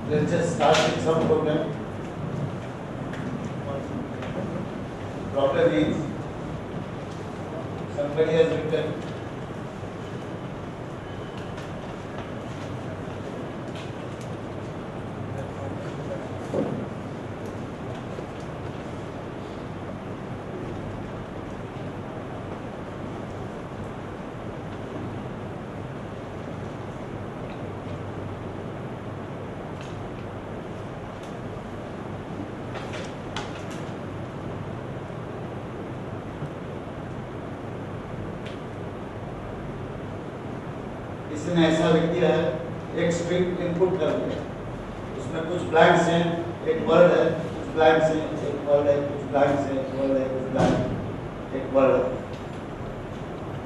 Let's just start with some program. Problem is somebody has written इसने ऐसा लिख दिया है, एक स्ट्रिंग इनपुट कर दिया, उसमें कुछ ब्लैंक्स हैं, एक वर्ड है, कुछ ब्लैंक्स हैं, एक वर्ड है, कुछ ब्लैंक्स हैं, एक वर्ड है, कुछ ब्लैंक, एक वर्ड है।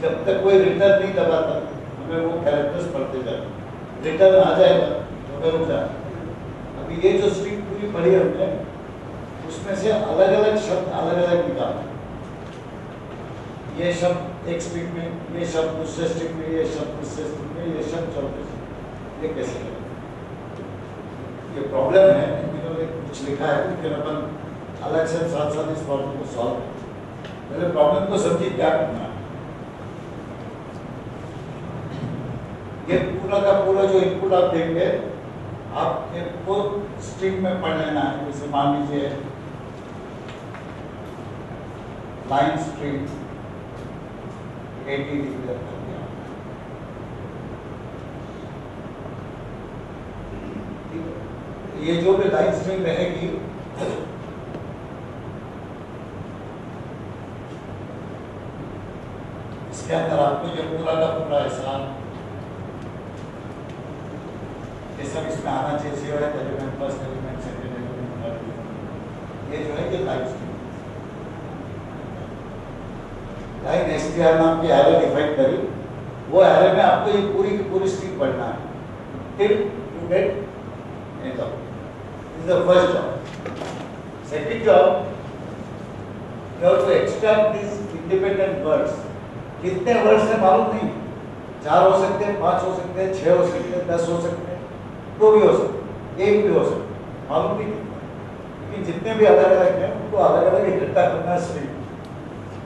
जब तक कोई रिटर्न नहीं दबाता हमें वो कैरेक्टर्स पढ़ते जाए, रिटर्न आ जाएगा तो हमें रुक जाए। अभी ये जो स्ट्रिंग पूरी पढ़ी है हमने, उसमें से अलग अलग शब्द अलग अलग निकाले। ये शब्द एक स्ट्रिंग में, ये शब्द दूसरे स्ट्रिंग में, ये शब्द दूसरे स्ट्रिंग में, ये शब्द चौथे स्ट्रिंग में, ये कैसे करें? ये प्रॉब्लम है, इन्होंने कुछ लिखा है, लेकिन अपन अलग से साथ साथ इस प्रॉब्लम को सॉल्व करें। पहले प्रॉब्लम को समझिए क्या करना है। ये पूरा का पूरा जो इनपुट आप देंगे, आप इनको स्ट्रिंग में पढ़ लेना है। जैसे मान लीजिए लाइन स्ट्रिंग 80 डिक्लेयर कर दिया, ये जो भी लाइन स्ट्रिंग रहेगी इसके अंदर आपको जो पूरा का पूरा ऐसा ये सब इसमें आना चाहिए। सिवाय element, first element, second element, third element, ये जो है ये लाइन स्ट्रिंग। लाइन एसटीआर नाम की एरे डिफाइन करी, वो एरे में आपको ये पूरी की पूरी स्ट्रिंग पढ़ना है till you get end of. This is the first job. Second job, you have to extract this independent words. कितने वर्ड्स हैं मालूम नहीं, 4 हो सकते हैं, 5 हो सकते हैं, 6 हो सकते हैं, 10 हो सकते हैं, 2 भी हो सकते हैं, 1 भी हो सकते हैं, मालूम नहीं। लेकिन जितने भी अलग अलग हैं उनको अलग अलग इकट्ठा करना है स्ट्रिंग।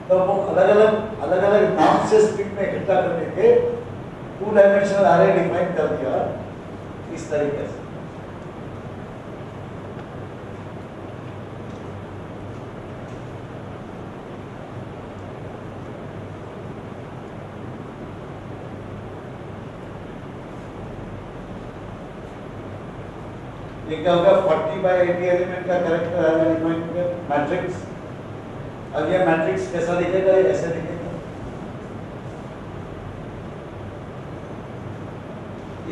तो वो अलग अलग नाम से स्ट्रिंग में इकट्ठा करने के 2 डायमेंशनल एरे डिफाइन कर दिया इस तरीके से। ये क्या होगा, 40 by 80 एलिमेंट का कैरेक्टर एरे डिफाइन किया मैट्रिक्स। अब ये मैट्रिक्स कैसा दिखेगा, ये ऐसे दिखेगा।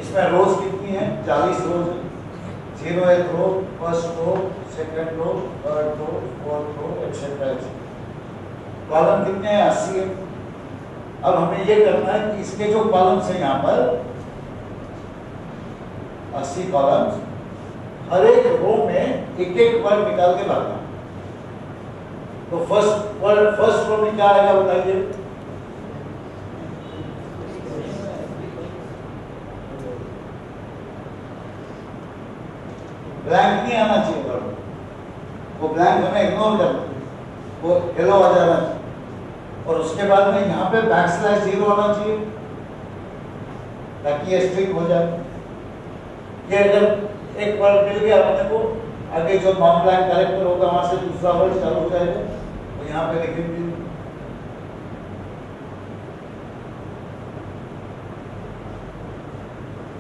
इसमें रोज कितनी है, 40 रोज है। 0th row, first row, second row, third row, fourth row, etcetera. Column कितने हैं, 80 है। अब हमें ये करना है कि इसके जो कॉलम्स हैं यहाँ पर 80 कॉलम्स, हर एक रो में एक एक वर्ड निकाल के लाना। तो फर्स्ट रो में क्या आएगा बताइए, ब्लैंक नहीं आना चाहिए वर्ड, वो ब्लैंक हमें इग्नोर करना, वो हेलो आ जाना चाहिए। और उसके बाद में यहाँ पे \0 आना चाहिए ताकि ये स्ट्रिंग हो जाए। ये अगर एक वर्ड मिल गया अपने को, आगे जो नॉन ब्लैंक कैरेक्टर होगा वहां से दूसरा वर्ड चालू हो जाएगा, तो यहाँ पे लिखेंगे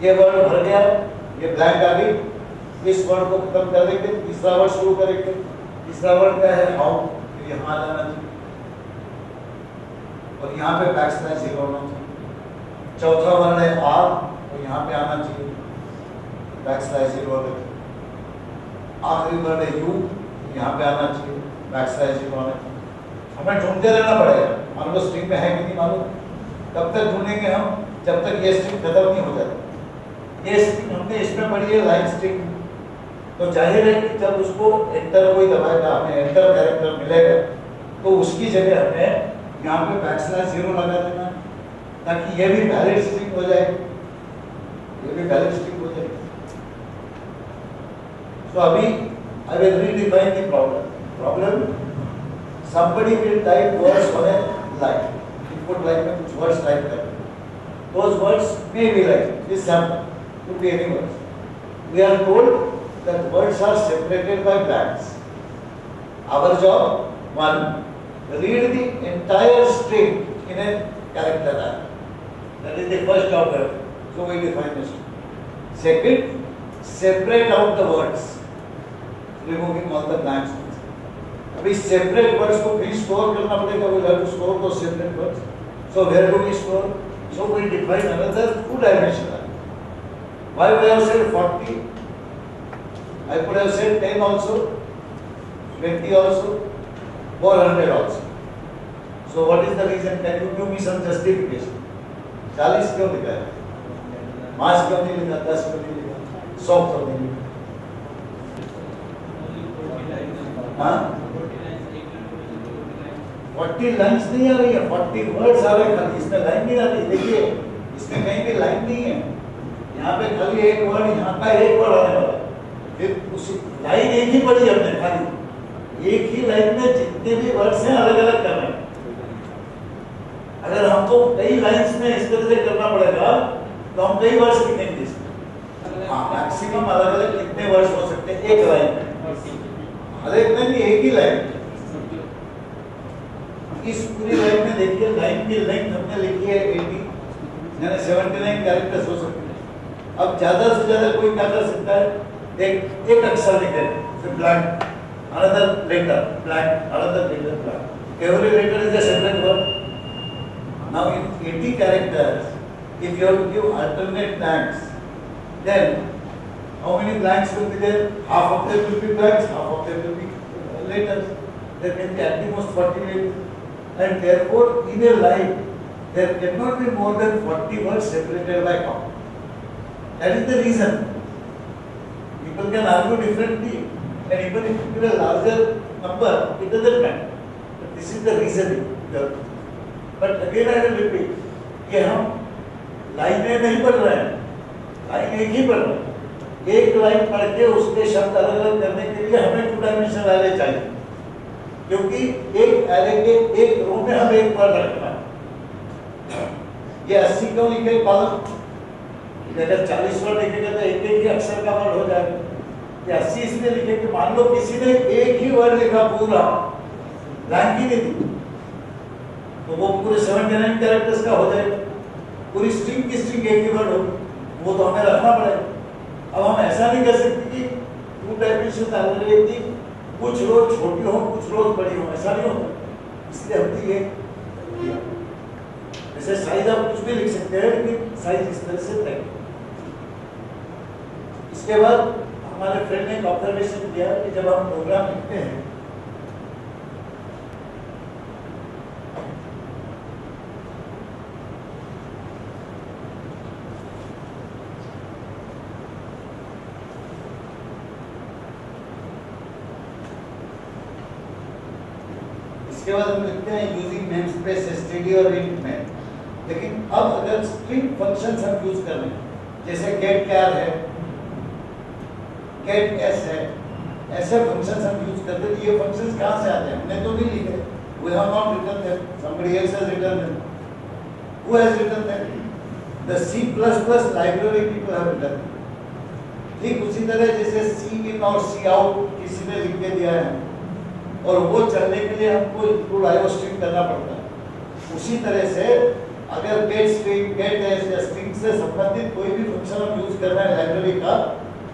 ये वर्ड भर गया, ये ब्लैंक आ गई, इस वर्ड को खत्म कर देंगे, तीसरा वर्ड शुरू करेंगे। तीसरा वर्ड क्या है, हाउ, तो यहाँ आ जाना चाहिए और यहाँ पे \0 होना चाहिए। चौथा वर्ड है आर, तो यहाँ पे आना चाहिए \0। आखिरी वर्ड है यू, यहाँ पे आना चाहिए \0 आना चाहिए। हमें ढूंढते रहना पड़ेगा, मान लो स्ट्रिंग में है कि नहीं मालूम, तब तक ढूंढेंगे हम जब तक ये स्ट्रिंग खत्म नहीं हो जाती। ये स्ट्रिंग हमने इसमें पढ़ी है लाइन स्ट्रिंग, तो जाहिर है कि जब उसको एंटर कोई दबाएगा, हमें एंटर कैरेक्टर मिलेगा, तो उसकी जगह हमें यहाँ पे \0 लगा देना ताकि ये भी वैलिड स्ट्रिंग हो जाए, ये भी वैलिड स्ट्रिंग हो जाए। So अभी I will redefine the problem. Problem, somebody will type words on a line. Input line में कुछ words type कर. Those words may be like this sample, could be any words. We are told that words are separated by blanks. Our job, one, read the entire string in a character array. That is the first job. So we define this. Second, separate out the words, removing all the blanks. अभी separate words को भी store करना पड़ेगा. We have to store those separate words. So where do we store? So we define another two-dimensional. Why we have said 40? I could have said 10 also, 20 also, 400 also. So what is the reason? Can you give me some justification? 40 क्यों लिखा है? 5 क्यों नहीं लिखा? 10 क्यों नहीं लिखा? 100 क्यों नहीं लिखा? हाँ? 40 लाइन्स नहीं आ रही है, 40 वर्ड्स आ रहे हैं खाली, इसमें लाइन नहीं आ रही. देखिए, इसमें कहीं भी लाइन नहीं है. यहाँ पे खाली एक वर्ड, यहाँ का एक वर्ड आने वाला है. फिर उसी लाइन एक ही पढ़ी हमने खाली, एक ही लाइन में जितने भी वर्ड्स हैं अलग अलग करने. अगर हमको कई लाइन्स में इस तरह से करना पड़ेगा तो हम कई वर्ड्स लिखेंगे इसमें. हाँ, मैक्सिमम अलग अलग कितने वर्ड्स हो सकते हैं एक लाइन में? हर एक में भी एक ही लाइन. इस पूरी लाइन में देखिए, लाइन की लेंथ हमने लिखी है 80, यानी 79 कैरेक्टर्स हो सकते हैं. अब ज्यादा से ज्यादा कोई क्या कर सकता है? एक अक्षर लिखे, फिर blank, another letter blank, another letter blank. Every letter is a separate word. Now in 80 characters, if you have to give alternate blanks, then how many blanks will be there? Half of them will be blanks, half of them will be letters. There can be at the most 40 letters. And therefore, in a line, there cannot be more than 40 words separated by comma. That is the reason. People can argue differently, and even if you give a larger number, it doesn't matter. But this is the reasoning. But again I will repeat, कि हम लाइनें नहीं पढ़ रहे हैं, line एक ही पढ़ रहे हैं. एक लाइन पढ़ के उसके शब्द अलग अलग करने के लिए हमें टू डायमेंशनल एरे चाहिए, क्योंकि एक एरे के एक रो में हम एक वर्ड रखना है. ये 80 क्यों लिखे कॉलम? अगर 40 वर्ड लिखेगा तो एक एक ही अक्षर का वर्ड हो जाएगा. ये 80 इसलिए लिखे कि मान लो किसी ने एक ही वर्ड लिखा पूरा, ब्लैंक ही नहीं दी, तो वो पूरे 79 कैरेक्टर्स का हो जाएगा. पूरी स्ट्रिंग की स्ट्रिंग एक ही वर्ड होगी, वो तो हमें रखना पड़ेगा. अब हम ऐसा नहीं कर सकते कि टू डायमेंशनल एरे की कुछ रोज छोटी हो कुछ रोज बड़ी हो, ऐसा नहीं होता. इसलिए हमने ये किया. जैसे साइज आप कुछ भी लिख सकते हैं, लेकिन साइज इस तरह से तय. इसके बाद हमारे फ्रेंड ने एक ऑब्जर्वेशन दिया कि जब हम प्रोग्राम लिखते हैं इसके बाद हम लिखते हैं यूजिंग नेमस्पेस std और int में. लेकिन अब अगर स्ट्रिंग फंक्शंस हम यूज कर रहे हैं, जैसे get char है, get s है, ऐसे फंक्शंस हम यूज करते हैं. ये फंक्शंस कहाँ से आते हैं? हमने तो नहीं लिखे, we have not written them, somebody else has written them. Who has written them? The C++ library people have written. ठीक उसी तरह जैसे C in और C out किसी ने लिख के दिया है, और वो चलने के लिए हमको इंक्लूड आईओ स्ट्रिंग करना पड़ता है. उसी तरह से अगर गेट स्ट्रिंग, गेट एस या स्ट्रिंग से संबंधित कोई भी फंक्शन हम यूज कर रहे हैं लाइब्रेरी का,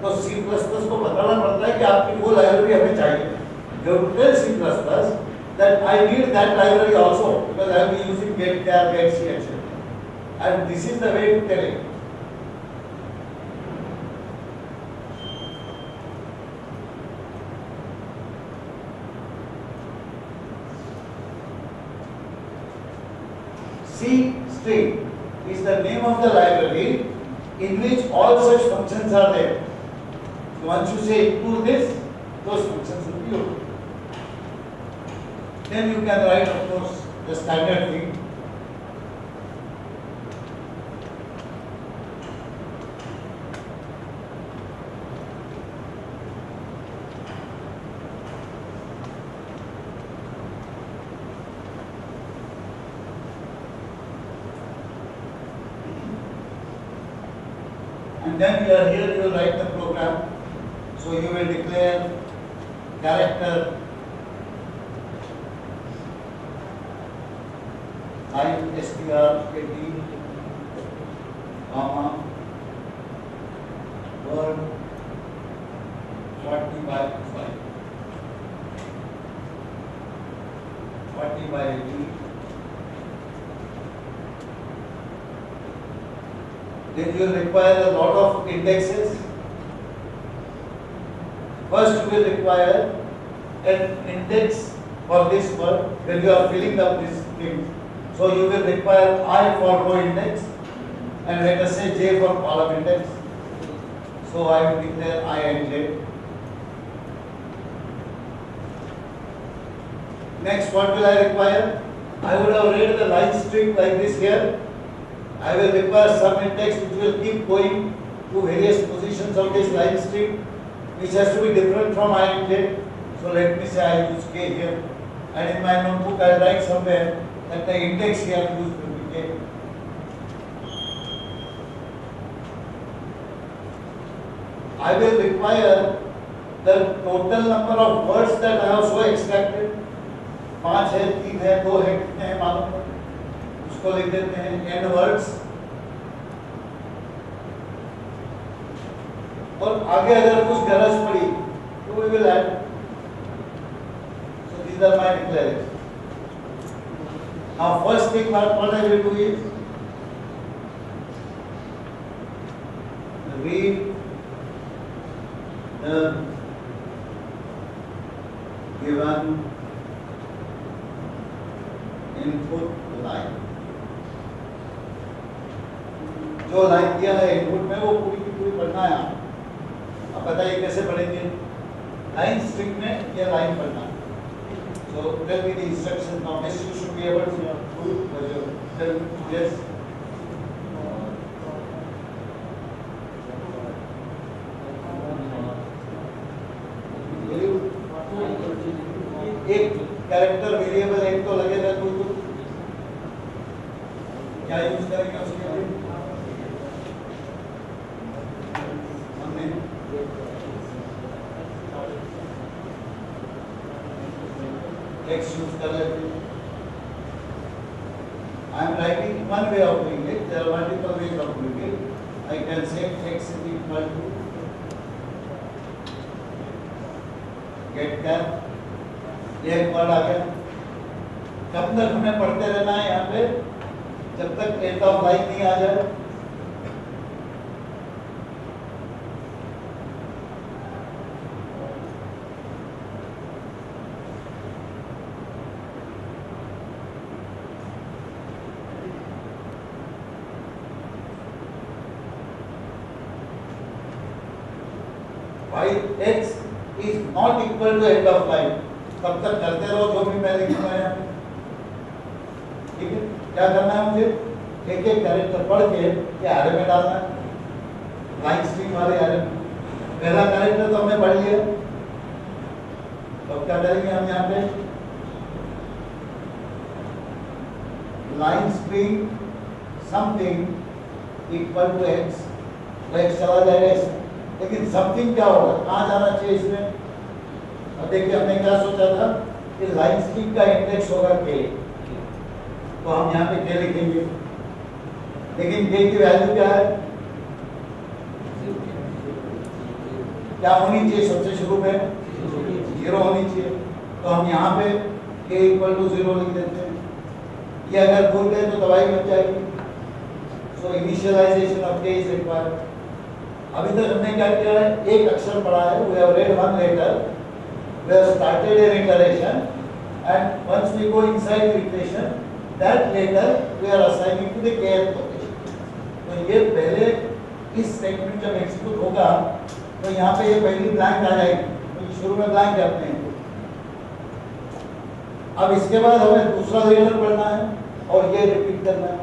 तो C++ को बताना पड़ता है कि आपकी वो लाइब्रेरी हमें चाहिए. You have to tell C++ that I need that library also because I will be using get char, get c, etc. And this is the way to tell it. C string is the name of the library in which all such functions are there. So once you say include this, those functions will be open. Then you can write, of course, the standard thing. and then you are here, you will write the program. So you will declare character line str18 comma word 40 by 5 40 by 80. Then you will require a lot of indexes. First you will require an index for this word when you are filling up this thing. So you will require I for row index and let us say J for column index. So I will declare I and J. Next, what will I require? I would have read the line string like this here. I will require some index which will keep going to various positions of this line string, which has to be different from I and J. So let me say I use K here, and in my notebook I write somewhere that the index here used will be K. I will require the total number of words that I have so extracted. 5 है, 3 है, 2 है, कितने हैं मालूम है? उसको लिख देते हैं n words. और आगे अगर कुछ गरज पड़ी तो we will add. So these are my declarations. Now first thing what I will do is read the given input line. जो लाइन दिया है इनपुट में वो पूरी की पूरी पढ़ना है. अब बताइए कैसे पढ़ेंगे? लाइन स्ट्रिंग में ये लाइन पढ़ना. So tell me the instruction. Now this you should be able to do. Tell yes. एक कैरेक्टर वेरिएबल एक तो लगेगा तो क्या यूज करेंगे उसके लिए? हमने टेक्स्ट यूज कर लेते हैं. I am writing one way of doing it. There are multiple ways of doing it. I can say x is equal to get cap. एक वर्ड आ गया. कब तक हमें पढ़ते रहना है यहाँ पे? जब तक एंड ऑफ लाइन नहीं आ जाए. While x is not equal to end of line, तब तक करते रहो जो भी मैं लिखूंगा यहाँ. ठीक है? क्या करना है मुझे? एक एक कैरेक्टर पढ़ के ये एरे में डालना है. लाइन स्ट्रिंग वाले एरे में. पहला कैरेक्टर तो हमने पढ़ लिया. तो क्या करेंगे हम यहाँ पे? Line string something equal to X. तो एक्स चला जाएगा इसमें. लेकिन समथिंग क्या होगा? कहाँ जाना चाहिए इसमें? अब देखिए हमने क्या सोचा था कि लाइन स्ट्रिंग का इंडेक्स होगा के. तो हम यहाँ पे के लिखेंगे. लेकिन के की वैल्यू क्या है? क्या होनी चाहिए सबसे शुरू में? 0 होनी चाहिए. तो हम यहाँ पे के इक्वल टू 0 लिख देते हैं. ये अगर भूल गए तो दवाई बच जाएगी. सो इनिशियलाइजेशन ऑफ के इज रिक्वायर्ड. अभी तक हमने क्या किया है? एक अक्षर पढ़ा है. We have read one letter. We have started an iteration, and once we go inside the iteration, that later we are assigning to the kth location. तो ये पहले इस स्टेटमेंट जब एग्जीक्यूट होगा तो यहाँ पे ये पहली ब्लैंक आ जाएगी. तो शुरू में ब्लैंक है अपने. अब इसके बाद हमें दूसरा लेटर पढ़ना है और ये रिपीट करना है.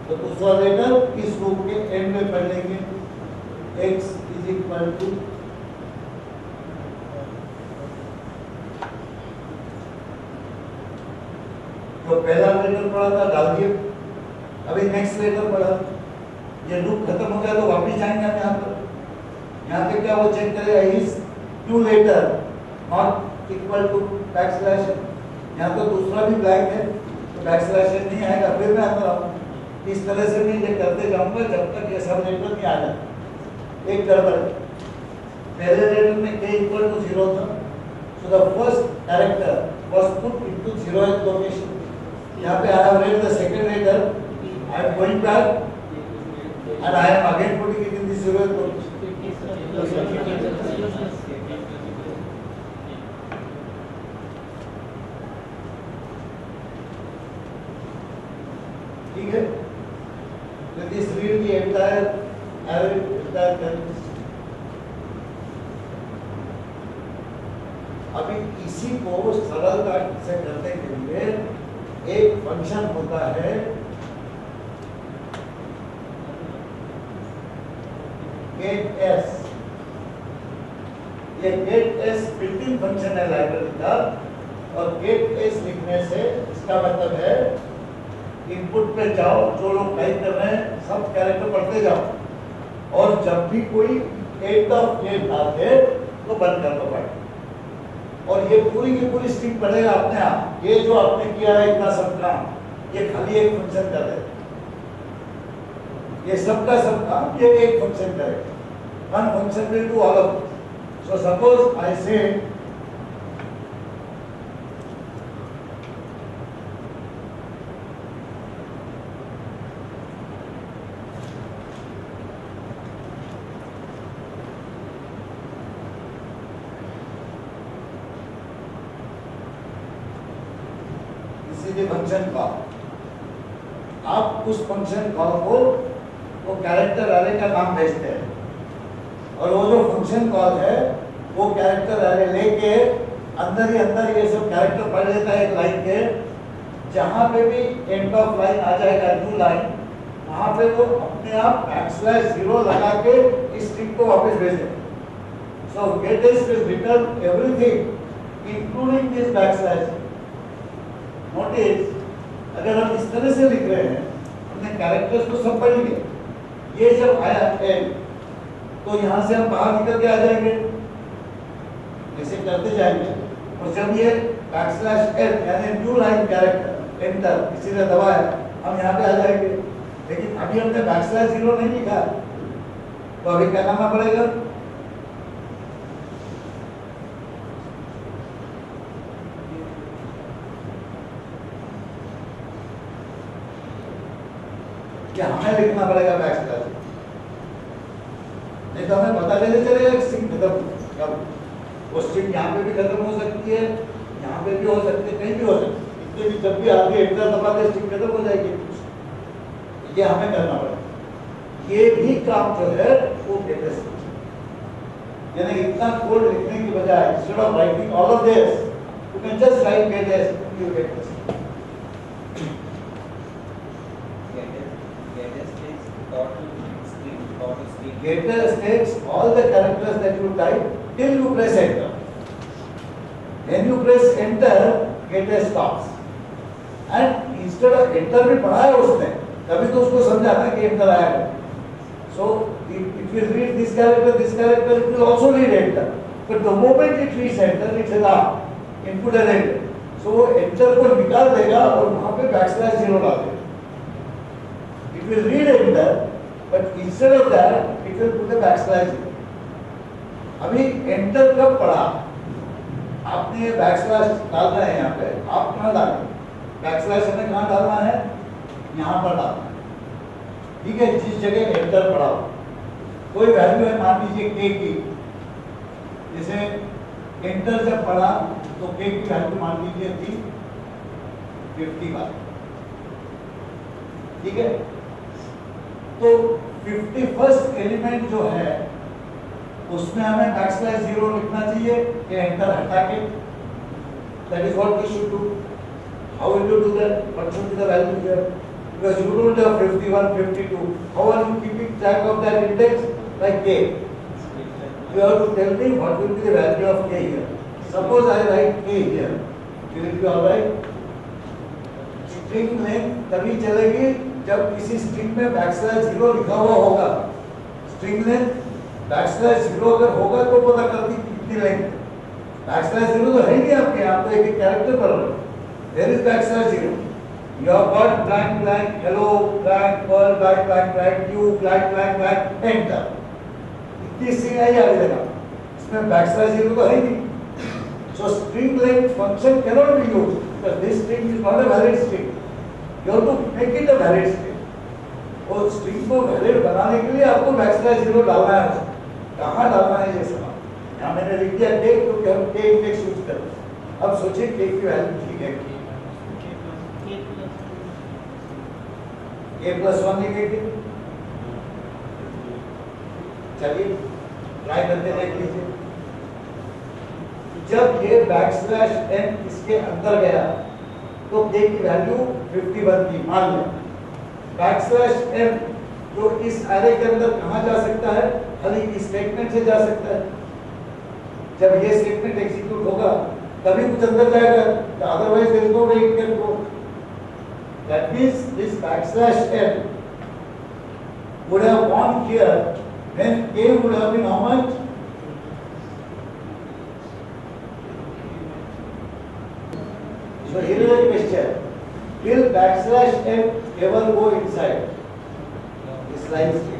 तो दूसरा लेटर इस लूप के एंड में पढ़ लेंगे. x is equal to तो पहला लेटर पढ़ा था डाल दिए. अभी नेक्स्ट लेटर पढ़ा. ये लूप खत्म हो गया तो वापस जाएंगे हम यहाँ पे क्या वो चेक करेगा is to letter not equal to backslash. यहाँ तो दूसरा भी ब्लैंक है तो बैक स्लैश नहीं आएगा, फिर मैं अंदर आऊँ। इस तरह से मैं ये करते जाऊंगा जब तक ये सब लेटर नहीं आ जाए। एक गड़बड़, पहले लेटर में k इक्वल टू 0 था, so the first character was put into 0th location. यहाँ पे I have read the second letter, I am going back and I am again putting it in the 0th location. ठीक है? Let us read the entire array, entire character. अभी इसी को सरलता से करने के लिए एक फंक्शन होता है getS। ये getS बिल्ट-इन फंक्शन है लाइब्रेरी का, और getS लिखने से इसका मतलब है इनपुट पे जाओ, जो लोग टाइप कर रहे हैं सब कैरेक्टर पढ़ते जाओ, और जब भी कोई एंड ऑफ गेट आते तो बंद कर दो पढ़। और ये पूरी की पूरी स्ट्रिंग पढ़ेगा अपने आप। ये जो आपने किया है इतना सब काम, ये खाली एक फंक्शन कर रहे, ये सब का सब काम ये एक फंक्शन करेगा। One function will do all of this. So suppose I से फंक्शन कॉल, आप उस फंक्शन कॉल को वो कैरेक्टर अरे का नाम भेजते हैं, और वो जो फंक्शन कॉल है वो कैरेक्टर अरे लेके अंदर ही अंदर ये सब कैरेक्टर पढ़ लेता है एक लाइन के। जहां पे भी एंड ऑफ लाइन आ जाएगा न्यू लाइन, वहां पे वो अपने आप \0 लगा के इस स्ट्रिंग को वापस भेजेगा। सो getS will return everything including this \। Notice, अगर हम इस तरह से लिख रहे हैं, हमने कैरेक्टर्स को सब पढ़ लिए, ये जब आया एंड तो यहाँ से हम बाहर निकल के आ जाएंगे, ऐसे करते जाएंगे, और जब ये \n यानी न्यू लाइन कैरेक्टर एंटर किसी ने दबाया, हम यहाँ पे आ जाएंगे। लेकिन अभी हमने \0 नहीं लिखा, तो अभी क्या करना पड़ेगा? क्या हमें लिखना पड़ेगा \, नहीं तो हमें पता कैसे चलेगा स्ट्रिंग खत्म कब? वो स्ट्रिंग यहाँ पे भी खत्म हो सकती है, यहाँ पे भी हो सकती है, कहीं भी हो सकती है। इसलिए भी जब भी आप एंटर दबाते स्ट्रिंग खत्म हो जाएगी। ये हमें करना पड़ेगा। ये भी काम जो है वो getS, यानी इतना कोड लिखने की बजाय instead of writing all of this you can just right getS, you getS। getS takes all the characters that you type till you press enter. When you press enter, getS stops. And instead of enter भी पढ़ाया उसने, तभी तो उसको समझा ना कि enter आएगा। So it will read this character, it will also read enter. But the moment it reads enter, it says input and enter. So वो enter को निकाल देगा और वहाँ पे \0 डाल देगा। It will read enter, but instead of that, it will put a \0. अभी enter कब पढ़ा? आपने ये \, डाल रहे हैं यहाँ पे, आप कहाँ डालें? \, हमें कहाँ डालना है? यहाँ पर डालना है। ठीक है, जिस जगह enter पढ़ा हो, कोई वैल्यू है मान लीजिए k की, जैसे enter जब पढ़ा तो k की वैल्यू मान लीजिए थी 51। ठीक है, तो 51st एलिमेंट जो है उसमें हमें \0 लिखना चाहिए कि एंटर हटा के। That is what we should do. How will you do that? What should be the value here? Because you don't have 51 52, how are you keeping track of that index? Like k, you have to tell me what will be the value of k here. Suppose I write k here, will it be all right? String length तभी चलेगी जब किसी string में \0 लिखा हुआ होगा। String length backslash 0 अगर होगा तो पता करती कितनी लाइन है। बैकस्लैश 0 तो है ही नहीं आपके, आप तो एक कैरेक्टर पर रहे। There is backslash 0, you have got blank blank hello blank pearl blank blank blank you blank blank blank enter, इतनी स्ट्रिंग आई आगे लगा, इसमें बैकस्लैश 0 तो है ही नहीं। So string length function cannot be used because this string is not a valid string. You have to make it a valid string. और string को valid बनाने के लिए आपको बैकस्लैश 0 डालना है। कहाँ डालना है ये सवाल? यहाँ मैंने लिख दिया take, तो हम take इंडेक्स यूज करते हैं। अब सोचिए take की वैल्यू ठीक है a+1 लिखेंगे। चलिए ट्राई करके देख लीजिए। जब ये बैकस्लैश n इसके अंदर गया तो k की वैल्यू 51 थी, मान लें। बैकस्लैश n जो इस एरे के अंदर कहां जा सकता है? खाली इस स्टेटमेंट से जा सकता है। जब ये स्टेटमेंट एग्जीक्यूट होगा तभी कुछ अंदर जाएगा, otherwise there is no way it can go. That means this backslash n would have gone here when k would have been how much? So here is the question: will backslash n ever go inside this line string?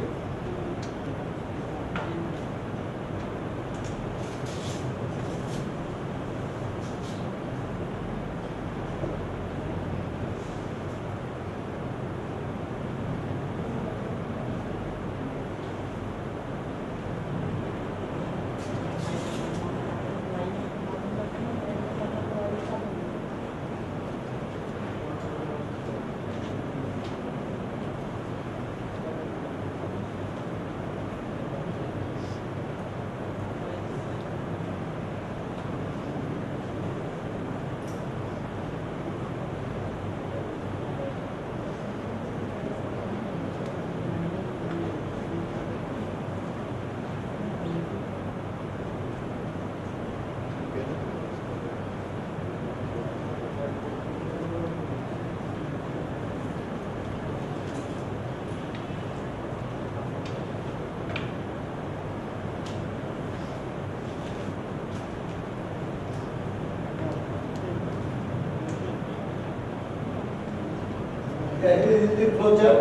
Here is the flowchart.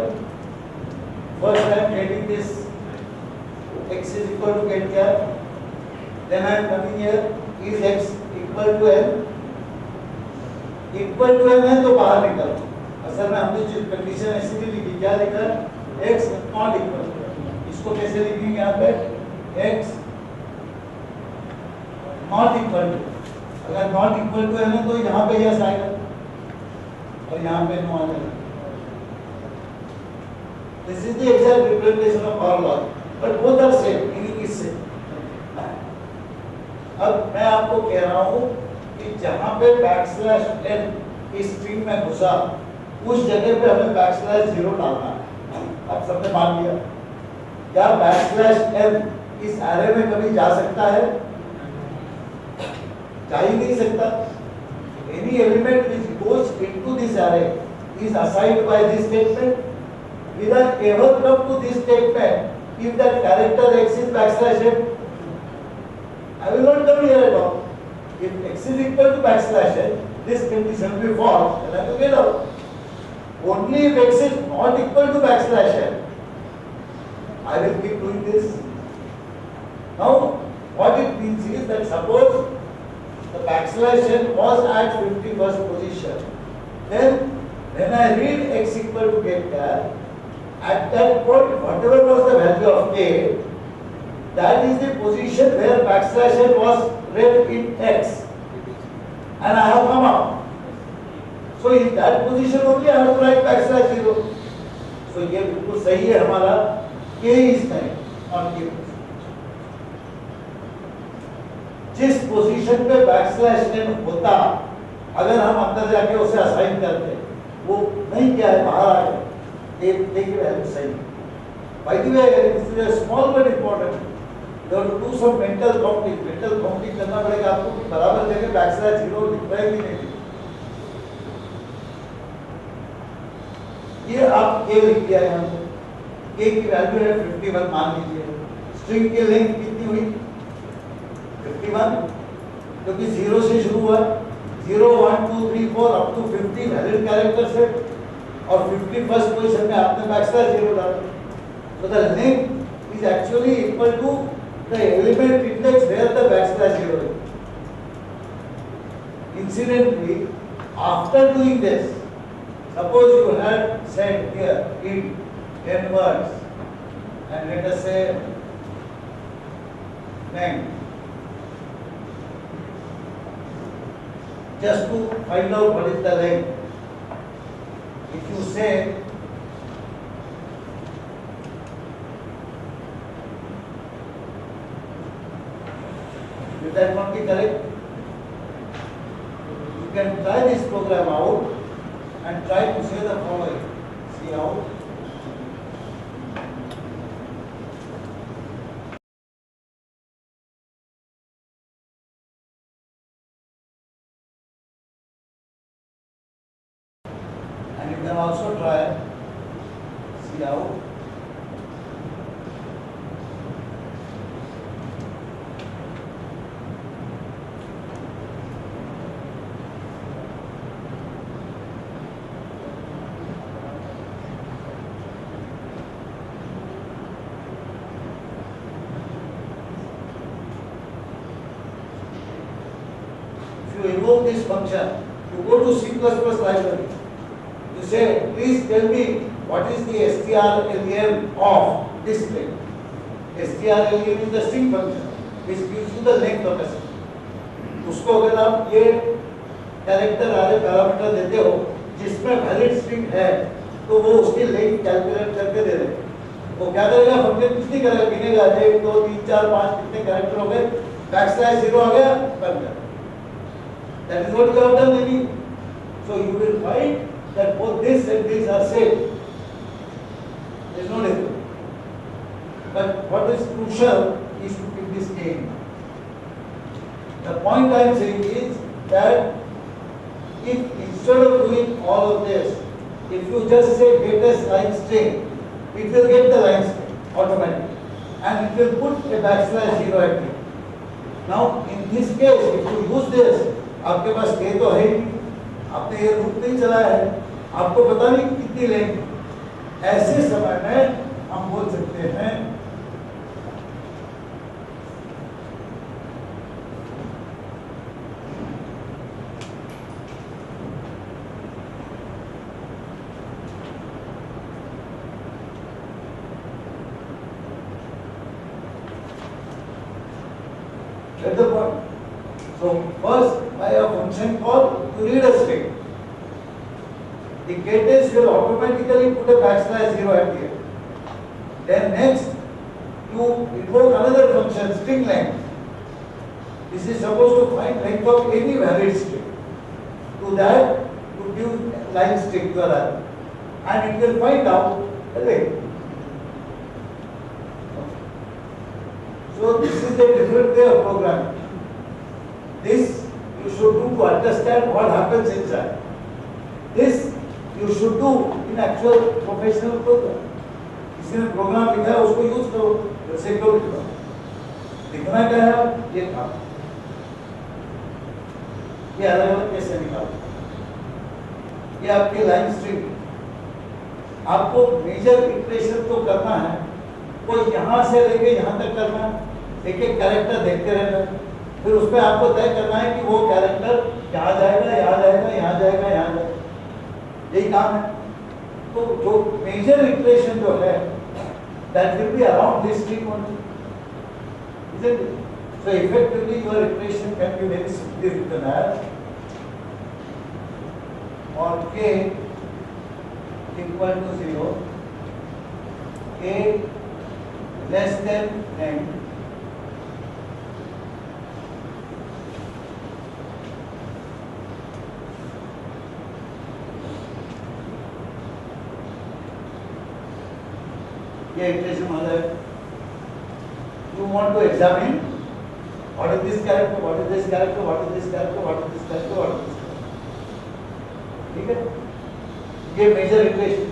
First I am getting this x is equal to get क्या? Then I am coming here, is x equal to n? Equal to n है तो बाहर निकल। असल में हमने जो condition ऐसी भी लिखी, क्या लिखा? x not equal to n। इसको कैसे लिखेंगे यहाँ पे? x not equal to, अगर not equal to n है तो यहाँ पे yes आएगा और यहाँ पे no आएगा। This is the exact representation of our logic, but both are same, meaning is same. अब मैं आपको कह रहा हूँ कि जहाँ पे बैकस्लैश n इस स्ट्रिंग में घुसा, उस जगह पे हमें बैकस्लैश 0 डालना है। अब सबने मान लिया। क्या बैकस्लैश n इस एरे में कभी जा सकता है? जा ही नहीं सकता। Any element which goes into this array is assigned by this statement. Will I ever come to this statement if that character x is backslash n? I will not come here at all. If x is equal to backslash n, this condition will be false, then I will get out. Only if x is not equal to backslash n, I will keep doing this. Now, what it means is that suppose the backslash n was at 51st position, then when I read x equal to get char, at that point, whatever was the value of k, that is the position where backslash n was read in x, and I have come up. So in that position only I have to write backslash 0. So ये बिल्कुल सही है हमारा, k is correct on k position. जिस position पे backslash n होता, अगर हम अंदर जाके उसे असाइन करते, वो नहीं क्या है, बाहर आ गया, take a value same. By the way, this is a small but important. You have to do some mental counting. Mental counting करना पड़ेगा आपको कि बराबर जगह बैकस्लैश 0 लिख रहा है कि नहीं। ये आप k लिख दिया यहाँ पे, k की वैल्यू है 51 मान लीजिए। स्ट्रिंग की लेंथ कितनी हुई 51, क्योंकि 0 से शुरू हुआ, 0 1 2 3 4 अप टू 50 वैलिड कैरेक्टर्स है और 51st पोजीशन में आपने बैकस्लैश 0 डाला। So the length is actually equal to the element index where the backslash 0 is. Incidentally, after doing this, suppose you had said here int n words and let us say length, just to find out what is the length. If you say will that not be correct? You can try this program out and try to say the following. See how? And you can also try, see how? You invoke this function, you go to C++ library, you say, please tell me what is the strlen of this string. strlen is the string function, which gives you the length of a string. उसको अगर आप ये character वाले parameter देते हो जिसमें valid string है, तो वो उसकी लेंथ कैलकुलेट करके दे देगा। वो क्या करेगा, फंक्शन कुछ नहीं करेगा, गिनेगा 1 2 3 4 5 कितने कैरेक्टर हो गए, बैकस्लैश 0 आ गया, बन गया। That is what you have done, maybe. So you will find that both this and this are same. There is no difference. But what is crucial is to keep this game. The point I am saying is that if instead of doing all of this, if you just say get us line string, it will get the line string automatically, and it will put a backslash 0 at it. Now in this case, if you use this, आपके पास के तो है ही, आपने ये रूप नहीं चलाया है, आपको पता नहीं कितनी लेंथ। ऐसे समय में हम बोल सकते हैं get the point. So first, by a function call, you read a string. The getDes will automatically put a backslash 0 at the end. Then next, you invoke another function, string length. This is supposed to find length of any valid string. To that, you give line string to a and it will find out the length. So this is a different way of programming. This you should do to understand what happens inside. This you should do in actual professional program. किसी ने programme लिखा है उसको use करो, जैसे करो लिखना क्या है, ये काम ये अलग अलग कैसे निकालो, ये आपकी लाइन स्ट्रिंग। आपको मेजर इटरेशन तो करना है, वो यहाँ से लेके यहाँ तक करना है, एक एक कैरेक्टर देखते रहना है, फिर उसमें आपको तय करना है कि वो कैरेक्टर यहाँ जाएगा, यहाँ जाएगा, यहाँ जाएगा, यहाँ जाएगा, यही काम है। तो जो मेजर इटरेशन जो है that will be around this string only, isn't it? So effectively your iteration can be very simply written as for k equal to 0, k less than n, ये इटरेशन हो जाए। You want to examine what is this character, what is this character, what is this character, what is this character, what is this character, ठीक है? ये major iteration.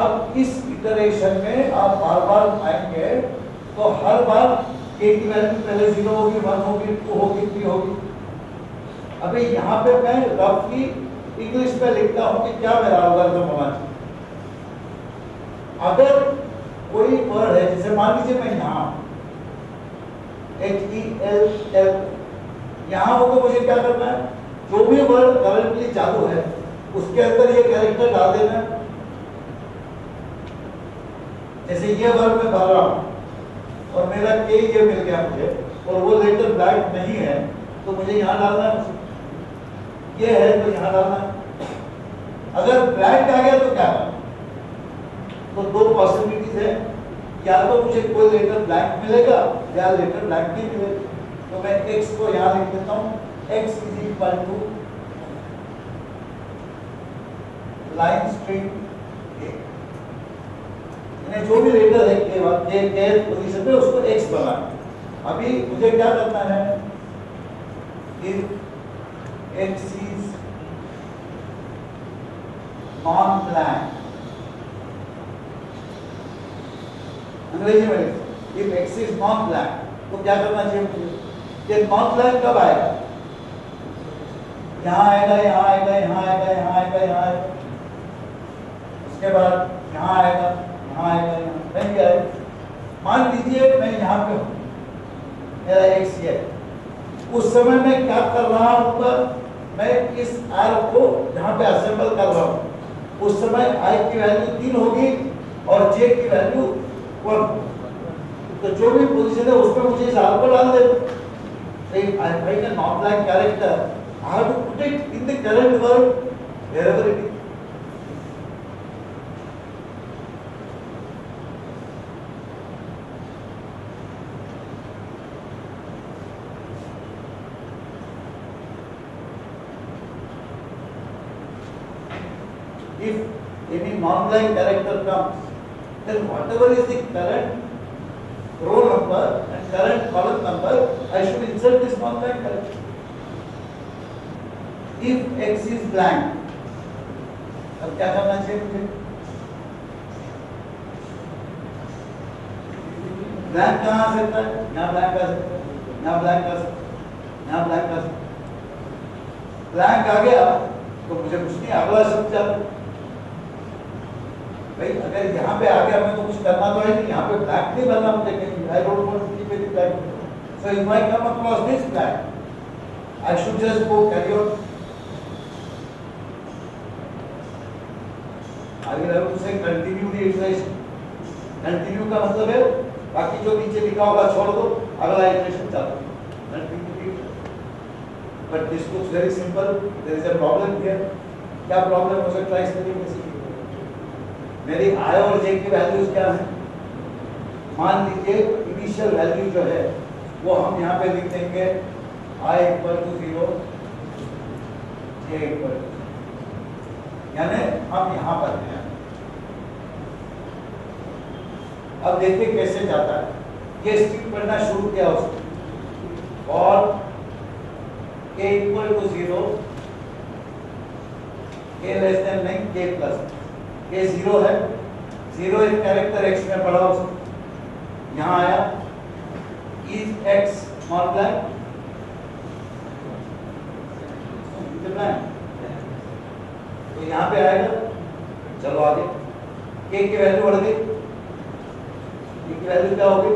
अब इस iteration में आप बार बार आएंगे तो हर बार k की वैल्यू पहले 0 होगी, 1 होगी, 2 होगी, 3 होगी। अभी यहाँ पे मैं रफली इंग्लिश में लिखता हूँ कि क्या मेरा एल्गोरिथम होना चाहिए। अगर कोई वर्ड है, जैसे मान लीजिए मैं यहाँ HELL, यहाँ हो तो मुझे क्या करना है, जो भी वर्ड करंटली चालू है उसके अंदर ये कैरेक्टर डाल देना है। जैसे ये वर्ड मैं भर रहा हूँ और मेरा के ये मिल गया मुझे, और वो लेटर ब्लैंक नहीं है तो मुझे यहाँ डालना है, ये है तो यहाँ डालना है। अगर ब्लैंक आ गया तो क्या करना? तो दो पॉसिबिलिटीज है, या तो मुझे कोई लेटर ब्लैंक मिलेगा या लेटर ब्लैंक नहीं मिलेगा। तो मैं x को यहाँ लिख देता हूँ, x is equal to line string a, जो भी लेटर है के पोजीशन पे उसको x बनाना। अभी मुझे क्या करना है, if x is non blank, अंग्रेजी में लिखो if x is non blank, तो क्या करना चाहिए मुझे? ये नॉन ब्लैंक कब आएगा? यहाँ आएगा, यहाँ आएगा, यहाँ आएगा, यहाँ आएगा, यहाँ आएगा, उसके बाद यहाँ आएगा, यहाँ आएगा, यहाँ नहीं आएगा। मान लीजिए मैं यहाँ पे हूँ, मेरा x ये, उस समय मैं क्या कर रहा हूँ? मैं इस एरो को यहाँ पे असेंबल कर रहा हूँ। उस समय i की वैल्यू 3 होगी और j की वैल्यू 1। तो जो भी पोजीशन है उसमें मुझे इस एरो को डाल देना। If I write a non-blank character, I have to put it in the current word wherever it is. If any non-blank character comes, then whatever is the current row number and current column number, I should insert this non-blank character. If x is blank, अब क्या करना चाहिए मुझे? Blank कहाँ आ सकता है? यहाँ blank आ सकता है, यहाँ ब्लैंक आ सकता है, यहाँ ब्लैंक आ सकता है। ब्लैंक आ गया तो मुझे कुछ नहीं, अगला शब्द चालू। भाई अगर यहाँ पे आ गया मैं तो कुछ करना तो है नहीं, यहाँ पे ब्लैंक नहीं भरना मुझे कहीं। I don't want to keep it blank. So if I come across this blank, I should just go carry on. I will have to say continue the iteration. Continue का मतलब है बाकी जो नीचे लिखा होगा छोड़ दो, अगला iteration चालू। Continue. But this looks very simple. There is a problem here. क्या problem हो सकता है इस तरीके से? मेरी I और J की वैल्यूज क्या है? मान लीजिए इनिशियल वैल्यू जो है वो हम यहाँ पे लिख देंगे I equal to 0, J equal to, यानी हम यहाँ पर हैं। अब देखिए कैसे जाता है। ये स्ट्रिंग पढ़ना शुरू किया उसने, और k equal to 0, k less than नहीं, k प्लस, k 0 है, 0 एक कैरेक्टर x में पढ़ा उसने, यहाँ आया is x नॉट ब्लैंक, तो यहाँ पे आएगा। चलो आगे, k की वैल्यू बढ़ गई, k की वैल्यू क्या होगी?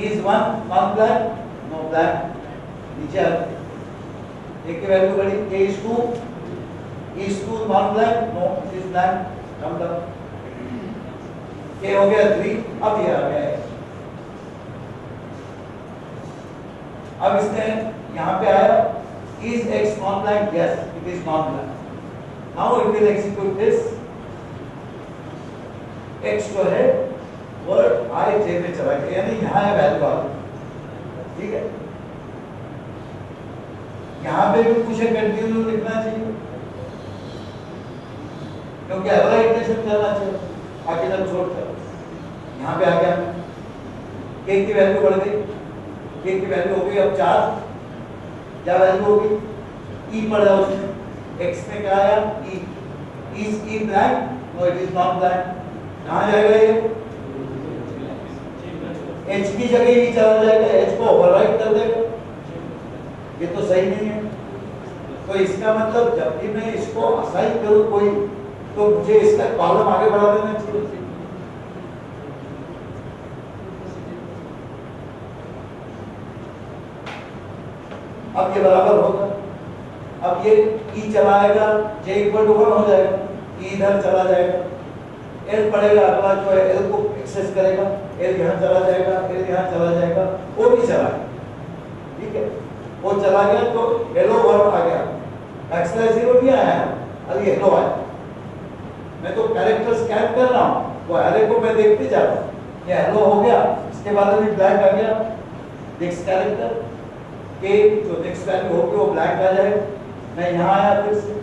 is 1 not blank, no blank, नीचे आ गई। k की वैल्यू बढ़ी, k is 2 not blank, no is blank, come down. k हो गया 3, अब ये आ गया। अब इसने यहाँ पे आया is x non blank? Yes, it is non blank. Now it will execute this. x जो है वर्ड I J में चला गया, यानी यहाँ है वैल्यू आ गई, ठीक है। यहाँ पे भी मुझे कंटिन्यू लिखना चाहिए क्योंकि अगला इटरेशन करना चाहिए, आगे तक छोड़ कर। यहाँ पे आ गया, k की वैल्यू बढ़ गई, k की वैल्यू हो गई अब 4, क्या वैल्यू होगी? e पढ़ा उसने, x में क्या आया? e, is e blank? No, it is not blank। कहाँ जाएगा ये? एच की जगह ही चला जाएगा, एच को ओवरराइट कर देगा, ये तो सही नहीं है। तो इसका मतलब जब भी मैं इसको असाइन करूं कोई, तो मुझे इसका कॉलम आगे बढ़ा देना चाहिए। अब ये बराबर होगा, अब ये ई चला आएगा, जे इक्वल टू 1 हो जाएगा, ई इधर चला जाएगा, एल पड़ेगा, अगला जो है एल को एक्सेस करेगा, एल यहाँ चला जाएगा, एल यहाँ चला जाएगा, वो भी चला गया, ठीक है, वो चला गया तो हेलो वर्ड आ गया, बैकस्लैश 0 भी आया है, अभी हेलो आया। मैं तो कैरेक्टर स्कैन कर रहा हूँ, वो एरे को मैं देखते जा रहा हूँ, ये हेलो हो गया, इसके बाद में ब्लैंक आ गया, नेक्स्ट कैरेक्टर के जो नेक्स्ट वैल्यू होगी वो ब्लैंक आ जाएगा, मैं यहाँ आया फिर से,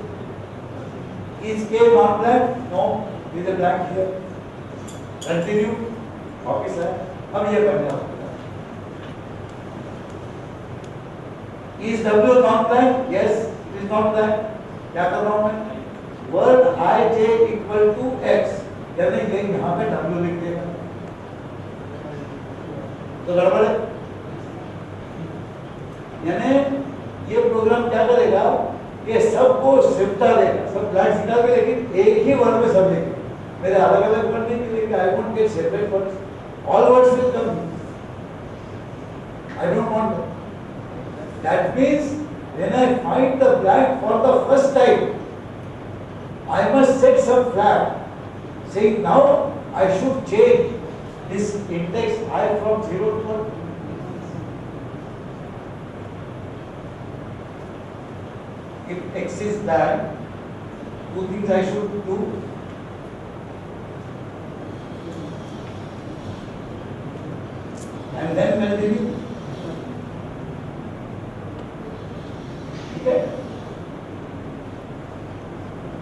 is k not blank? No, with a blank here. Continue. वापिस है, अब ये पढ़ना होगा। Is w not blank? Yes, it is not blank. क्या कर रहा हूँ मैं? Word I j equal to x, यानी ये यहाँ पे w लिख देगा, तो गड़बड़ है। यानी ये प्रोग्राम क्या करेगा, ये सबको सिमटा देगा, सब ब्लैंक निकाल के, लेकिन एक ही वर्ड में सब लिखेगा। मेरे अलग अलग वर्ड नहीं लिखेगा, I won't get separate words, all words will come, I don't want that. Means when I find the blank for the first time, I must set some flag saying now I should change this index I from 0 to 1. If x is blank, two things I should do. And then continue. Okay.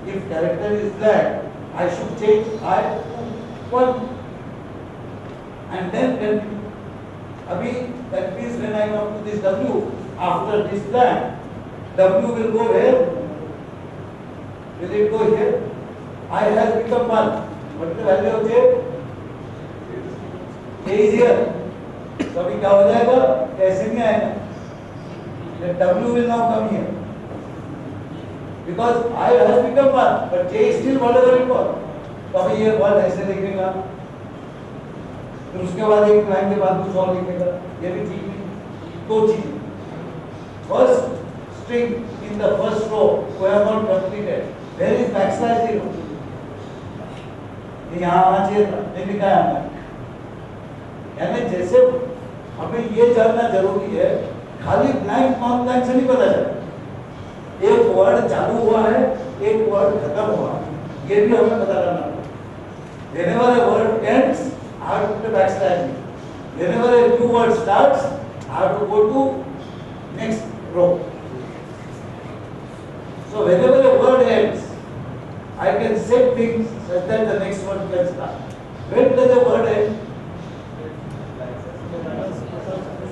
If character is blank, I should change I to 1. And then continue. Abhi, that means when I come to this W, after this blank, W will go where? Will it go here? I has become 1. What is the value of J? J is here. तो अभी क्या हो जाएगा? ऐसे नहीं आएगा. Then W will now come here. Because I has become 1, but J is still whatever it was. तो अभी ये वर्ड ऐसे लिखेगा. फिर उसके बाद एक लाइन के बाद कुछ और लिखेगा. ये भी ठीक नहीं. दो चीजें. First, string in the first row we have not completed. Where is backslash 0? ये यहाँ आना चाहिए था, नहीं लिखा है हमने। यानी जैसे हमें ये जानना जरूरी है, खाली ब्लैंक नॉन ब्लैंक से नहीं पता चलता। एक वर्ड चालू हुआ है, एक वर्ड खत्म हुआ है, ये भी हमें पता करना है। Whenever a word ends, I have to put a backslash. Whenever a new word starts, I have to go to next row. So whenever a word ends, I can set things such that the next word can start. When does a word end?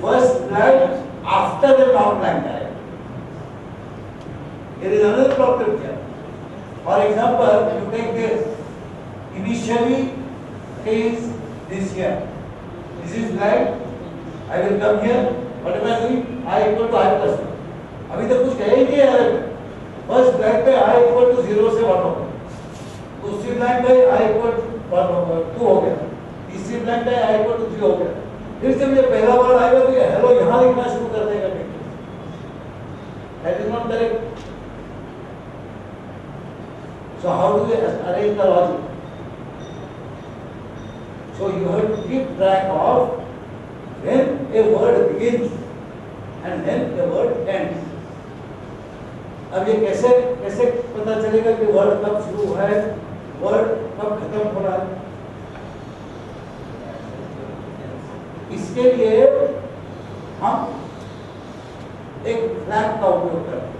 First blank after the non-blank time. There is another problem here. For example, you take this. Initially, is this here. This is blank. I will come here. What am I doing? I equal to I plus 1. अभी तक कुछ कहे ही नहीं है। First blank पे I equal to 0 से 1 हो गया, दूसरी ब्लैंक पे I equal to 2 हो गया, तीसरी ब्लैंक पे I equal to 3 हो गया। फिर से मुझे पहला वर्ड आएगा तो हेलो यहाँ लिखना शुरू कर देगा। That is not correct. So how do we arrange the logic? So you have to keep track of when a word begins and when a word ends. अब ये कैसे कैसे पता चलेगा कि वर्ड कब शुरू हुआ है, वर्ड कब खत्म हो रहा है? इसके लिए हम एक फ्लैग का उपयोग करते हैं।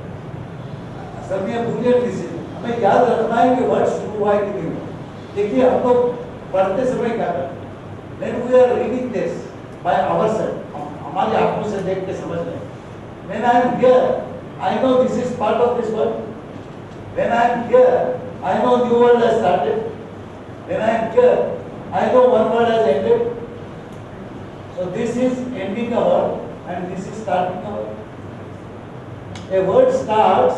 असल में बूलियन डिसीजन हमें याद रखना है कि वर्ड शुरू हुआ है कि नहीं हुआ। देखिए हम लोग पढ़ते समय क्या करते हैं, when we are reading this by ourselves, हमारी आंखों से देख के समझ रहे हैं। When I am here, I know this is part of this word. When I am here, I know new word has started. When I am here, I know one word has ended. So this is ending a word and this is starting a word. A word starts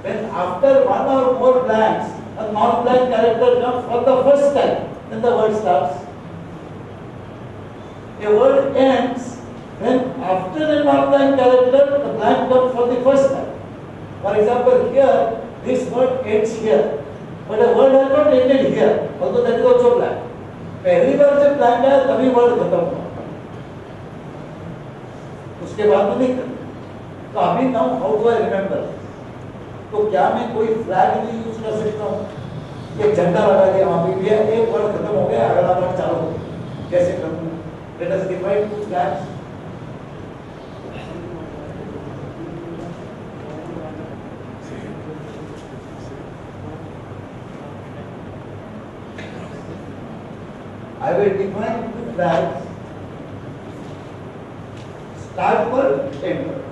when after one or more blanks, a non-blank character comes for the first time, then the word starts. A word ends when after a non-blank character, the blank comes for the first time. For example, here, this word ends here, but a word has not ended here, although that is also blank. पहली बार जब blank आया तभी word खत्म हुआ, उसके बाद में नहीं करते. तो अभी now how do I remember? तो क्या मैं कोई फ्लैग नहीं यूज कर सकता हूँ? एक झंडा लगा दिया वहां पे भी, एक वर्ड खत्म हो गया, अगला वर्ड चालू हो गया. कैसे करूँ? Let us define two flags. I will define two flags, start word, end word.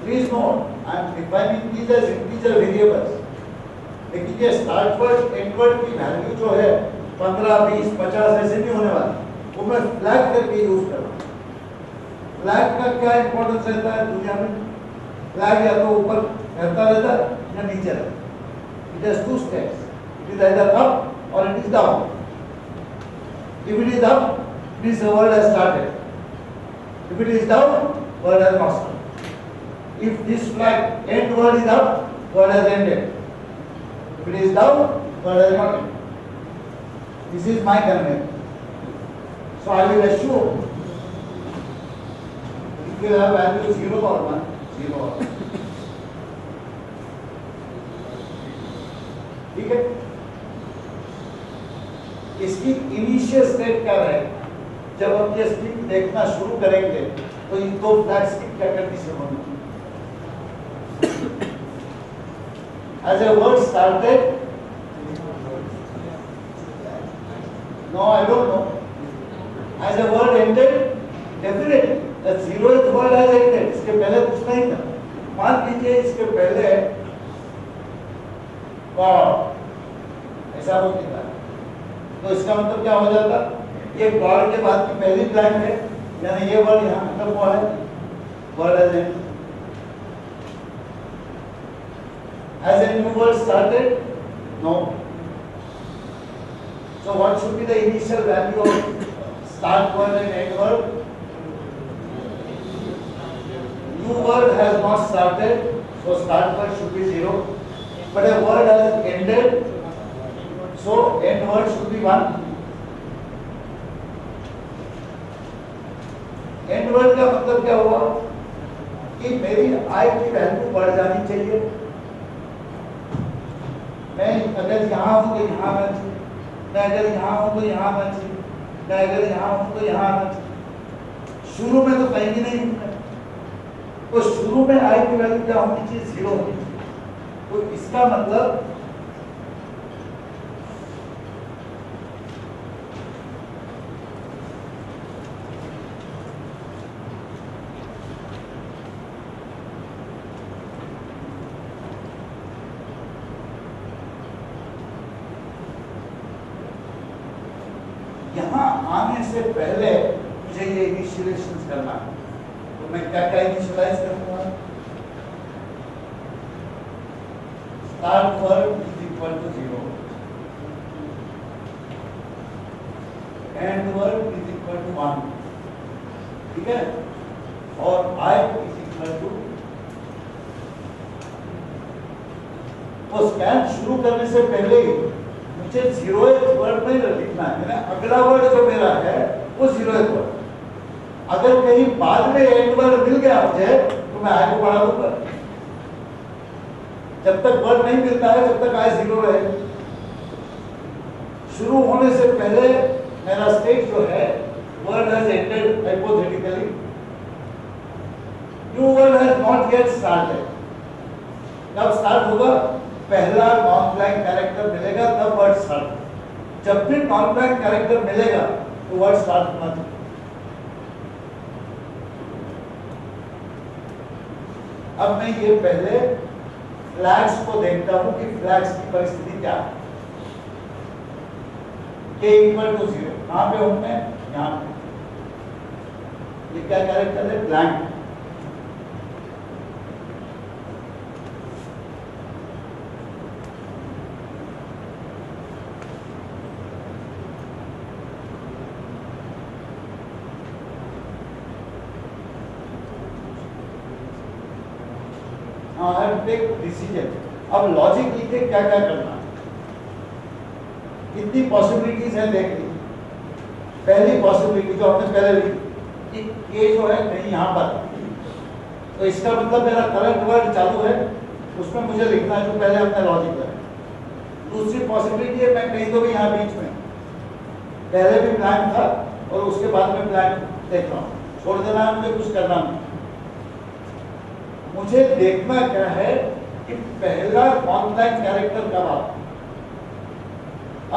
Please note, I am defining these as integer variables. लेकिन ये स्टार्ट वर्ड एंड वर्ड की वैल्यू जो है 15, 20, 50 ऐसे नहीं होने वाली, वो मैं फ्लैग करके यूज कर रहा हूँ. फ्लैग का क्या इंपॉर्टेंस रहता है दुनिया में? फ्लैग या तो ऊपर रहता रहता है या नीचे रहता है. It has two steps. It is either up or it is down. If it is up, means the word has started. If it is down, word has not started. If this flag end word is up, word has ended. If it is down, word has not ended. This is my convention. So I will assume if you have value 0 or 1, 0 or 1. ठीक है? इसकी initial state क्या रहेगा? जब हम ये string देखना शुरू करेंगे तो इन दो फ्लैग्स की क्या कंडीशन होगी? As a word started, no, I don't know. As a word ended, definitely the 0th word has ended. इसके पहले कुछ नहीं था. मान लीजिए इसके पहले God ऐसा हो गया, तो इसका मतलब क्या हो जाता? ये God के बाद की पहली ब्लैंक है, यानी ये वर्ड यहाँ खत्म हुआ है. Word has ended. Has a new word started? No. So what should be the initial value of start word and end word? New word has not started, so start word should be 0. But a word has ended, so end word should be 1. End word का मतलब क्या हुआ? कि मेरी I की value बढ़ जानी चाहिए. मैं अगर यहाँ हूँ तो यहाँ आना चाहिए, मैं अगर यहाँ हूँ तो यहाँ आना चाहिए, मैं अगर यहाँ हूँ तो यहाँ आना चाहिए. शुरू में तो कहीं भी नहीं हूँ, तो शुरू में आई की वैल्यू क्या होनी चाहिए? 0 होनी चाहिए. तो इसका मतलब यहाँ आने से पहले मुझे ये इनिशियलाइजेशन करना है. तो मैं क्या क्या इनिशियलाइज करूंगा? Start word is equal to 0, and word is equal to 1. ठीक है? और आई इज इक्वल टू, वो स्कैन शुरू करने से पहले ही मुझे 0th वर्ड नहीं लिखना है. अगला वर्ड जो मेरा है वो 0th वर्ड. अगर कहीं बाद में एंड वर्ड मिल गया मुझे तो मैं आई को बढ़ा दूंगा. जब तक वर्ड नहीं मिलता है जब तक आई 0 रहे. शुरू होने से पहले मेरा स्टेट जो है word has ended hypothetically. New word has not yet started. कब स्टार्ट होगा? पहला नॉन ब्लैंक कैरेक्टर मिलेगा तब वर्ड स्टार्ट। जब भी नॉन ब्लैंक कैरेक्टर मिलेगा तो वर्ड स्टार्ट होना चाहिए। अब मैं ये पहले फ्लैग्स को देखता हूं कि फ्लैग्स की परिस्थिति क्या है। k इक्वल टू 0 कहां पे हूं मैं? यहां पे। ये क्या कैरेक्टर है? Blank. I have to take decision. अब लॉजिक लिखे क्या क्या करना है, कितनी पॉसिबिलिटीज है देख लीजिए। पहली पॉसिबिलिटी जो हमने पहले लिखी कि ये जो है कहीं यहाँ पर, तो इसका मतलब मेरा करंट वर्ड चालू है, उसमें मुझे लिखना है जो पहले हमने लॉजिक करा। दूसरी पॉसिबिलिटी है मैं कहीं तो भी यहाँ बीच में, पहले भी ब्लैंक था और उसके बाद में ब्लैंक देख रहा हूँ, छोड़ देना है मुझे, कुछ करना नहीं। मुझे देखना क्या है कि पहला नॉन ब्लैंक कैरेक्टर कब आता।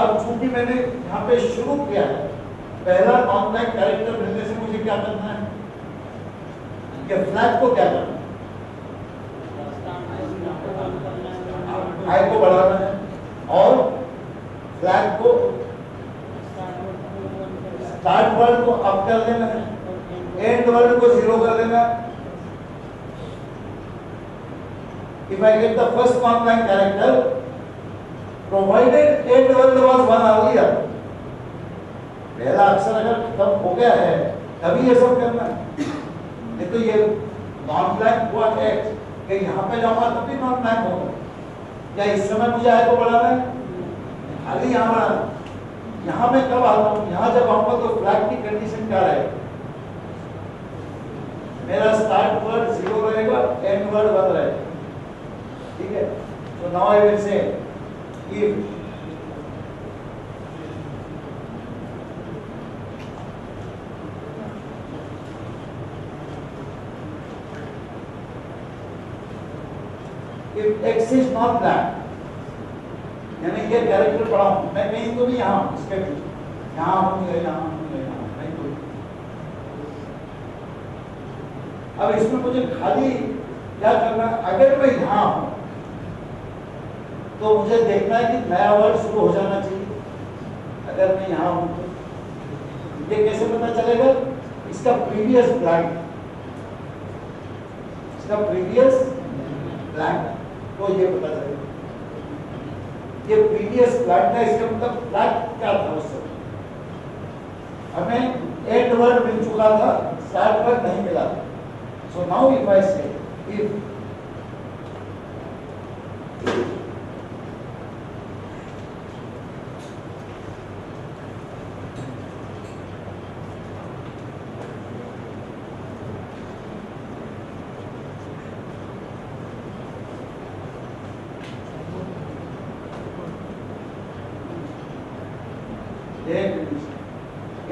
अब चूंकि मैंने यहाँ पे शुरू किया है, पहला नॉन ब्लैंक कैरेक्टर मिलने से मुझे क्या करना है, कि फ्लैग को क्या करना है, आई को बढ़ाना है और फ्लैग को स्टार्ट वर्ड को अप कर देना है, एंड वर्ड को 0 कर देना है। If I get the first non-blank character, provided end word was 1 earlier, पहला अक्षर अगर तब हो गया है तभी ये सब करना है। नहीं तो ये नॉन ब्लैंक हुआ टेक्स्ट कि यहाँ पे जाऊंगा तब भी नॉन ब्लैंक होगा, या इस समय मुझे आई को बढ़ाना है, खाली यहाँ बढ़ाना। यहाँ मैं कब आता हूँ, यहाँ जब आऊंगा तो फ्लैग की कंडीशन क्या रहेगी, मेरा स्टार्ट वर्ड 0 रहेगा, एंड वर्ड 1 रहेगा। ठीक है, so now I will say if x is not blank, यानी ये कैरेक्टर पढ़ा हूं मैं कहीं तो भी यहाँ हूं, इसके बीच यहाँ हूं या यहाँ हूं या यहाँ हूं, कहीं तो। अब इसमें मुझे खाली क्या करना है, अगर मैं यहाँ हूं तो मुझे देखना है कि नया वर्ड शुरू हो जाना चाहिए। अगर मैं यहाँ हूं तो ये कैसे पता चलेगा, इसका प्रीवियस ब्लैंक, इसका प्रीवियस ब्लैंक, तो ये पता चलेगा ये प्रीवियस ब्लैंक है। इसका मतलब ब्लैंक क्या था उस समय, हमें एंड वर्ड मिल चुका था, स्टार्ट वर्ड नहीं मिला था। So now if I say if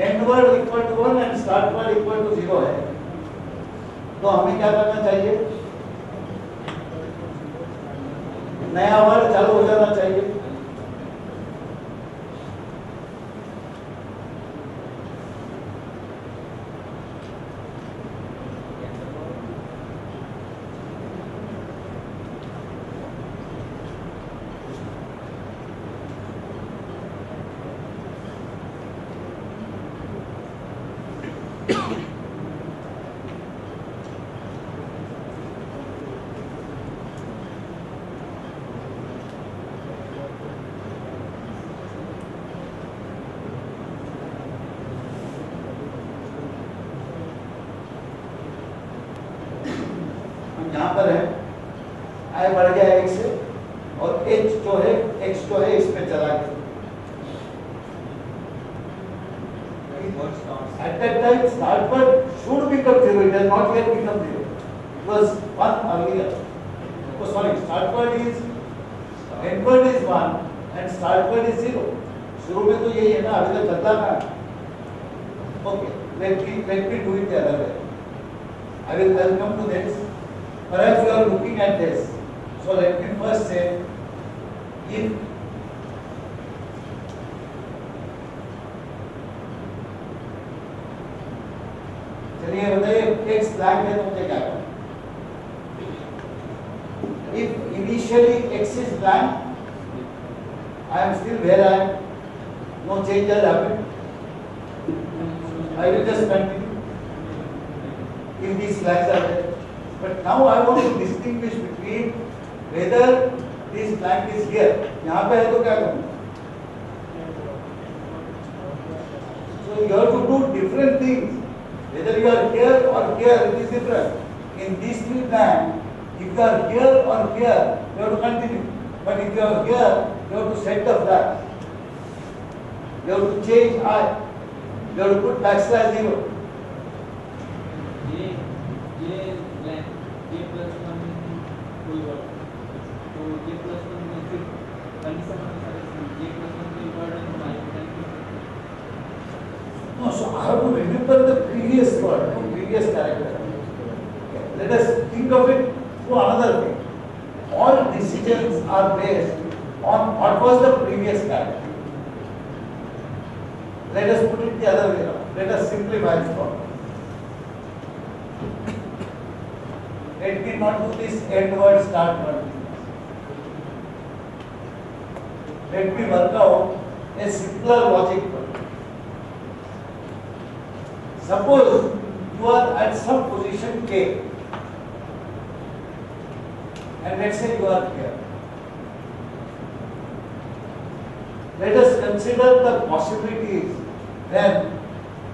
end word equal to 1 and start word equal to 0 है, तो हमें क्या करना चाहिए, नया वर्ड चालू हो जाना चाहिए। यहाँ पर है आई बढ़ गया एक से और h जो है x जो है इस पे चला गया। At that time start word should become 0, it has not yet become 0. It was 1 earlier. Oh sorry, start word is end word is 1 and start word is 0. शुरू में तो यही है ना, अभी तक बदला ना। Okay, let me do it the other way. I'll come to this. Perhaps you are looking at this. So let me first say if चलिए बताइए x ब्लैंक है तो मुझे क्या करना? If initially x is blank, I am still where I am. No change has happened. I will just continue. If these blanks are there. But now I want to distinguish between whether this blank is here. यहाँ पे है तो क्या करूँ? So you have to do different things. Whether you are here or here, it is different. In these three blanks, if you are here or here, you have to continue. But if you are here, you have to set the flag. You have to change I. You have to put backslash 0. No, so I have to remember the previous word, the previous character. Okay. Let us think of it through another way. All decisions are based on what was the previous character. Let us put it the other way around. Let us simplify this problem. Let me not do this end word start word. Let me work out a simpler logic problem. Suppose you are at some position K, and let's say you are here. Let us consider the possibilities when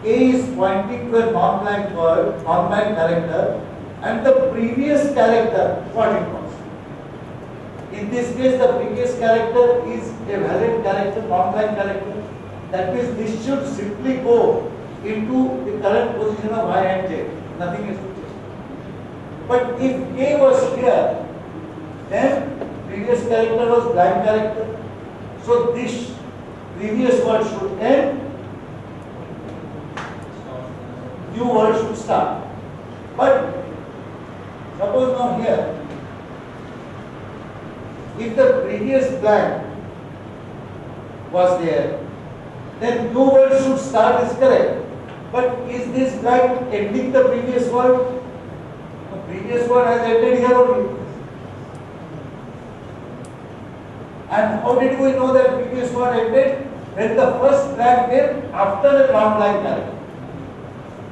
A is pointing to a non-blank word, non-blank character, and the previous character, what it was. In this case, the previous character is a valid character, non-blank character. That means this should simply go into the current position of I and J. Nothing is to change. But if A was here, then previous character was blank character. So this previous word should end, new word should start. But suppose now here, if the previous blank was there, then new word should start is correct. But is this blank ending the previous word? The previous word has ended here only. And how did we know that previous word ended? When the first blank came after the non-blank character.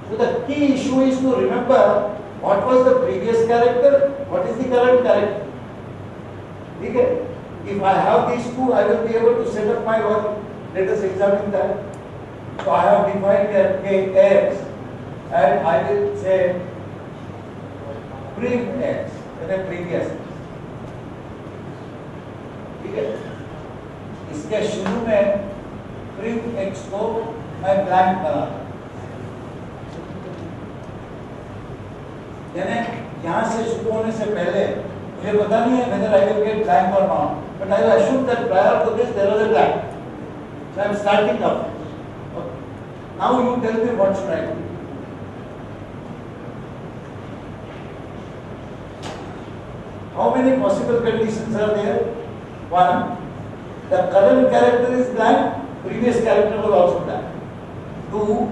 So the key issue is to remember what was the previous character, what is the current character. Okay? If I have these two, I will be able to set up my logic. Let us examine that. So I have defined here Kx, and I will say prim x, and then previous. ठीक है? इसके शुरू में prim x को मैं blank बना, यानी यहाँ से शुरू होने से पहले मुझे पता नहीं है whether I will get blank or not, but I will assume that prior to this there was a blank. So I am starting up. Okay. Now you tell me what should I do? How many possible conditions are there? One, the current character is blank, previous character was also blank. Two,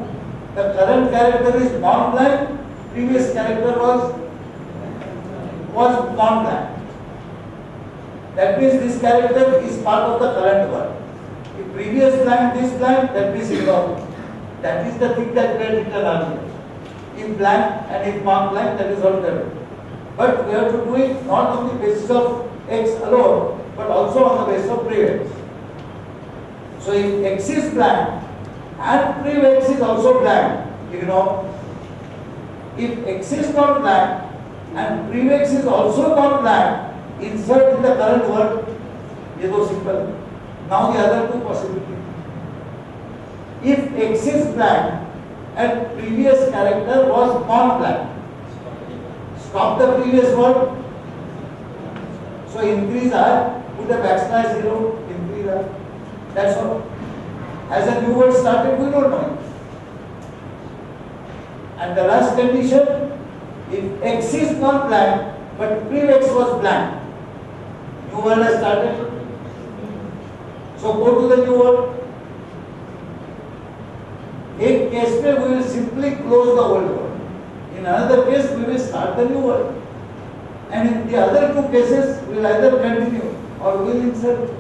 the current character is non-blank, previous character was non-blank. That means this character is part of the current word. If previous blank, this blank, that means ignore. That is the thing that we had written earlier. If blank and if non-blank, that is what we have written. But we have to do it not on the basis of x alone, but also on the basis of prev x. So if x is blank and prev x is also blank, ignore. If x is not blank and prev x is also not blank, insert in the current word. ये दो simple. Now the other two possibilities. If x is blank and previous character was non-blank, stop the previous word. So increase R, put a backslash 0, increase R. That's all. As a new word started, we don't know it. And the last condition, if x is not blank, but prev x was blank, new word has started, So go to the new word. एक case में we will simply close the old word. In another case we will start the new word. And in the other two cases we will either continue or we will insert.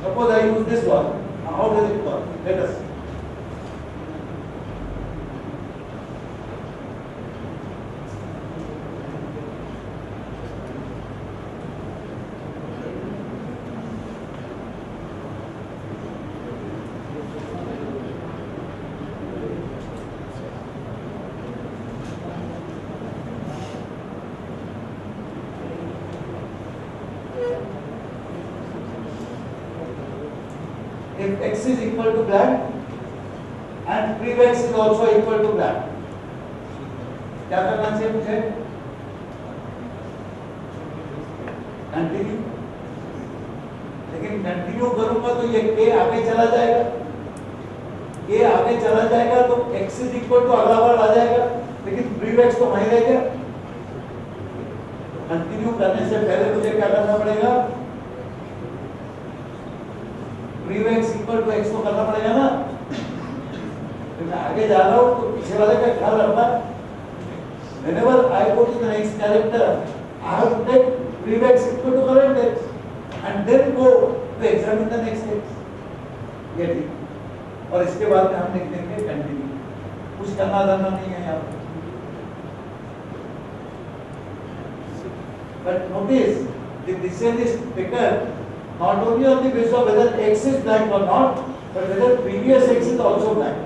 Suppose I use this one. Now how does it work? Let us see. If x is equal to blank and pre-x is also equal to blank, क्या करना चाहिए मुझे? Continue. लेकिन continue करूंगा तो ये k आगे चला जाएगा. k आगे चला जाएगा तो x इज इक्वल टू अगला वर्ड आ जाएगा, लेकिन pre-x तो वहीं रह गया. कंटिन्यू करने से पहले मुझे क्या करना पड़ेगा? प्रीवेक्स इक्वल टू एक्स तो करना पड़ेगा ना. तो मैं आगे जा रहा हूँ तो पीछे वाले का ख्याल रखना. Whenever I go to the next character, I have to take prevex equal to current x and then go to examine the next x. ये ठीक. और इसके बाद में हम लिख देंगे कंटिन्यू. कुछ करना धरना नहीं है यहाँ पर. But notice the decision is taken not only on the basis of whether x is blank or not, but whether previous x is also blank.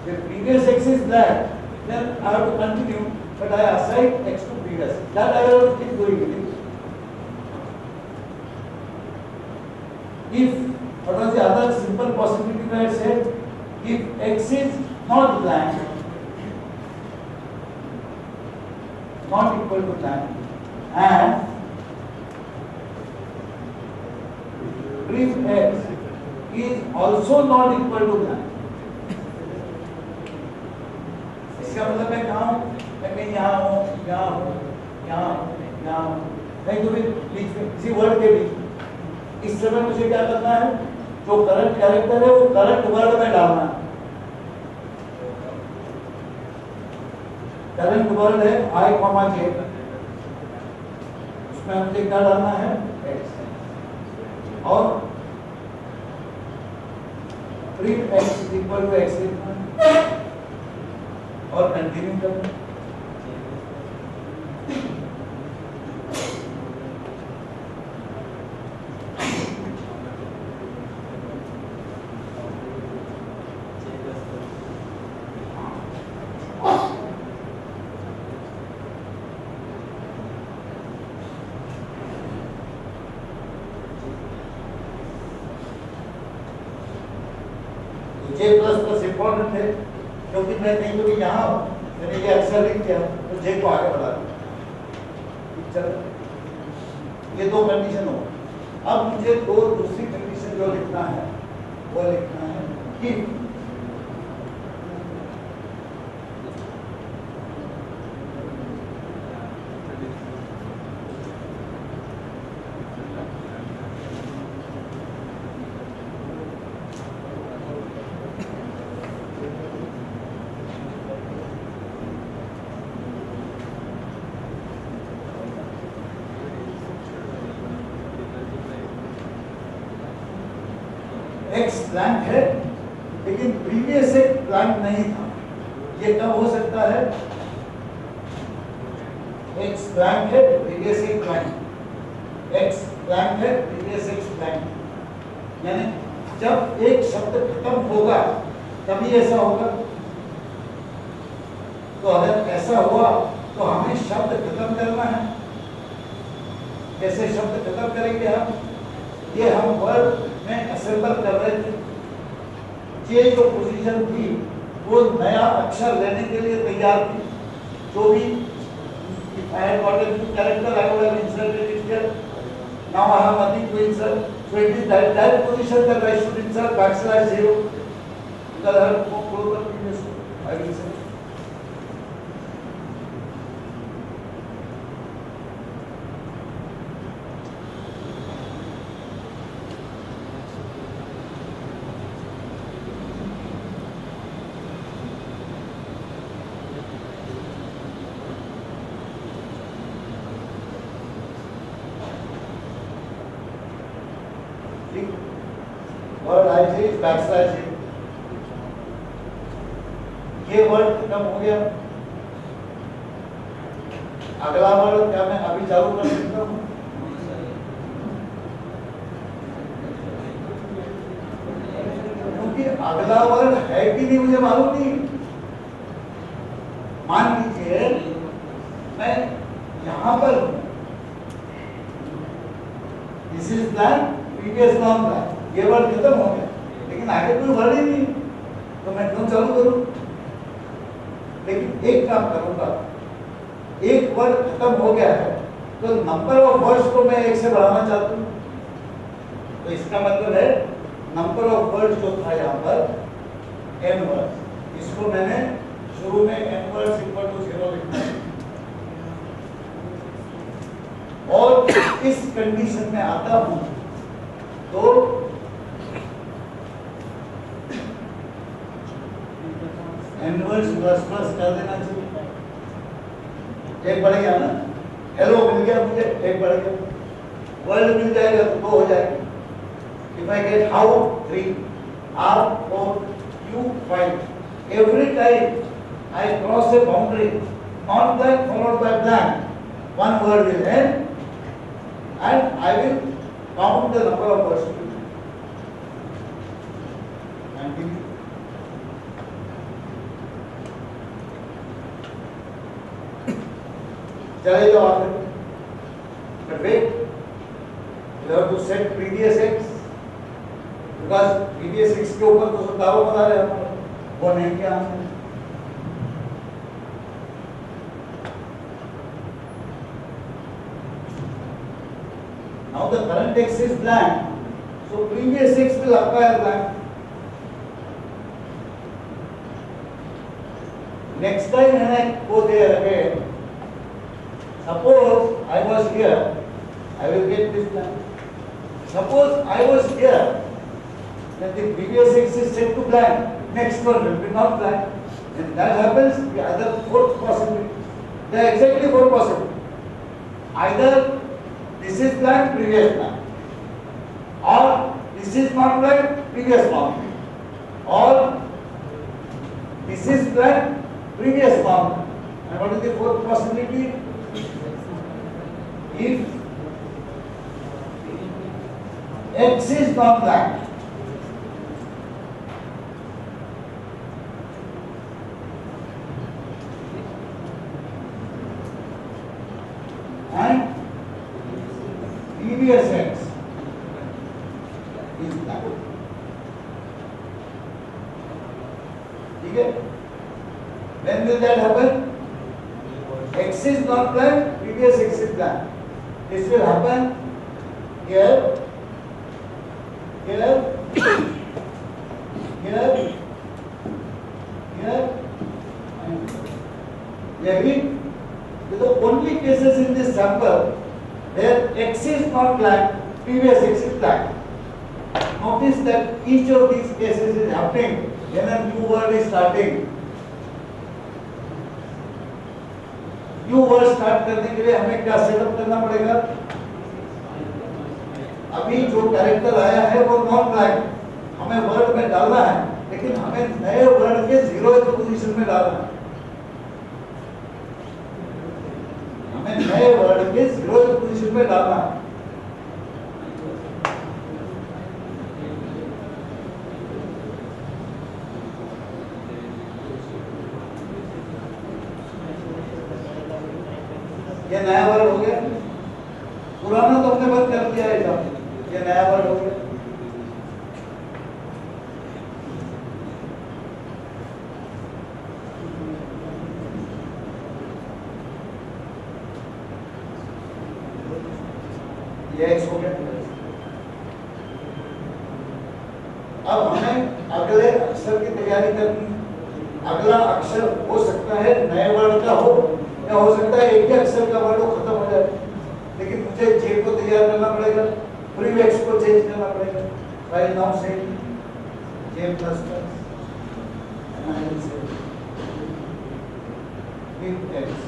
If previous x is blank, then I have to continue, but I assign x to previous. That I have to keep doing it. If, what was the other simple possibility where I said, if x is not blank, not equal to blank, and if x is also not equal to blank, इसका मतलब मैं कहाँ हूँ? मैं कहीं यहाँ हूँ, यहाँ हूँ, यहाँ हूँ, यहाँ हूँ, नहीं तो फिर बीच में किसी वर्ड के बीच. इस समय मुझे क्या करना है? जो करंट कैरेक्टर है वो करंट वर्ड में डालना है. करंट वर्ड है I, J. उसमें मुझे क्या डालना है? x. और print x is equal to x लिखना और कंटिन्यू करना. J प्लस प्लस इम्पोर्टेंट है क्योंकि मैं कहीं तो भी यहाँ हूँ, मैंने ये अक्षर लिख दिया तो J को आगे बढ़ा दिया. ये दो कंडीशन हो. अब मुझे दो दूसरी कंडीशन जो लिखना है वो लिखना है कि x ब्लैंक है लेकिन प्रीवियस एक ब्लैंक नहीं था. ये कब हो सकता है? x ब्लैंक है, प्रीवियस एक ब्लैंक. x ब्लैंक है, प्रीवियस एक ब्लैंक. यानी जब एक शब्द खत्म होगा तभी ऐसा होगा. तो अगर ऐसा हुआ तो हमें शब्द खत्म करना है. कैसे शब्द खत्म करेंगे हम? ये हम वर्ड में असेंबल कर रहे थे. ये जो पोजीशन थी वो नया अक्षर लेने के लिए तैयार थी. जो भी I had got a new character, I would have inserted it here. Now I have nothing to insert. So it is that position that I should insert \0 because I have to go to the previous one. I will say. ठीक, word I से back slash है, ये word खत्म हो गया। अगला word क्या मैं अभी चालू कर सकता हूँ? क्योंकि अगला वर्ड है कि नहीं मुझे मालूम नहीं। मान लीजिए मैं यहां पर हूं, this is plan, previous non plan, ये वर्ड खत्म हो गया, लेकिन आगे कोई वर्ड ही नहीं, तो मैं क्यों चालू करूं? लेकिन एक काम करूंगा, एक वर्ड खत्म हो गया है तो नंबर ऑफ वर्ड्स को मैं एक से बढ़ाना चाहता हूं, तो इसका मतलब है नंबर ऑफ वर्ड्स जो था यहाँ पर n वर्ड्स, इसको मैंने शुरू में n वर्ड्स इक्वल टू 0 लिखना है, और इस कंडीशन में आता हूं तो n वर्ड्स प्लस प्लस कर देना चाहिए। एक बढ़ गया ना, हेलो मिल गया मुझे, एक बढ़ गया, वर्ल्ड मिल जाएगा तो 2 हो जाएगा। If I get how 3, R 4, Q 5, every time I cross a boundary, non blank followed by blank, one word will end, and I will count the number of words. Continue. चले जाओ आगे, but wait, you have to set previous x, because previous x के ऊपर तो सब दावा बता रहे हैं, वो नहीं किया हमने। Now the current x is blank, so previous x will acquire blank. Next time when I go there again, suppose I was here, I will get this blank. Suppose I was here, then the previous x is set to blank, next one will be not blank. When that happens, the other fourth possibility, there are exactly 4 possibilities. Either this is blank, previous blank, or this is not blank, previous not, or this is blank, previous not. And what is the fourth possibility? If x is not blank, and previous x is blank, ठीक है? When will that happen? X is not blank, previous x is blank. This will happen here, here, here, here, and we agree? The only cases in this sample where x is not blank, previous x is blank. Notice that each of these cases is happening when a new word is starting. New word start करने के लिए हमें क्या setup करना पड़ेगा? अभी जो character आया है वो नॉन ब्लैंक, हमें वर्ड में डालना है, लेकिन हमें नए वर्ड के 0th पोजीशन में डालना है। हमें नए वर्ड के 0th पोजीशन में डालना है। ये नया वर्ड हो गया, पुराना तो हमने बंद कर दिया है, ये नया वर्ड हो गया। ये x हो गया। अब हमें अगले अक्षर की तैयारी करनी है। अगला अक्षर हो सकता है नए वर्ड का हो, या हो सकता है एक ही अक्षर का वर्ड हो, खत्म हो जाए, लेकिन मुझे जे को तैयार करना पड़ेगा, प्रीवियस को चेंज करना पड़ेगा। राइट नाउ से जे प्लस प्लस एक्स,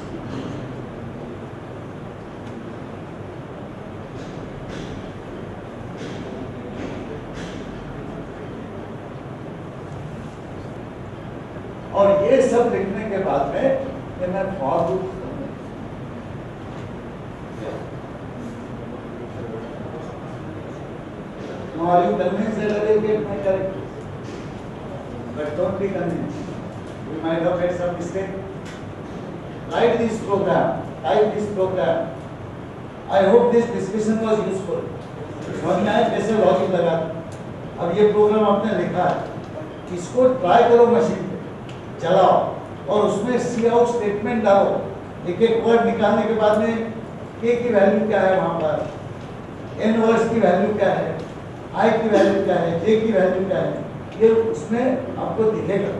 और ये सब लिखने के बाद में ये मैं for loop are you convinced that I will get my correct? But don't be convinced. We might have made some mistake. Write this program. Type this program. I hope this discussion was useful. समझ में आया कैसे logic लगा? अब ये programme आपने लिखा है, इसको ट्राई करो मशीन पे, चलाओ और उसमें सी आउट स्टेटमेंट डालो। एक एक वर्ड निकालने के बाद में के की वैल्यू क्या है वहाँ पर, एन वर्ड्स की वैल्यू क्या है, आई की वैल्यू क्या है, जे की वैल्यू क्या है, ये उसमें आपको दिखेगा।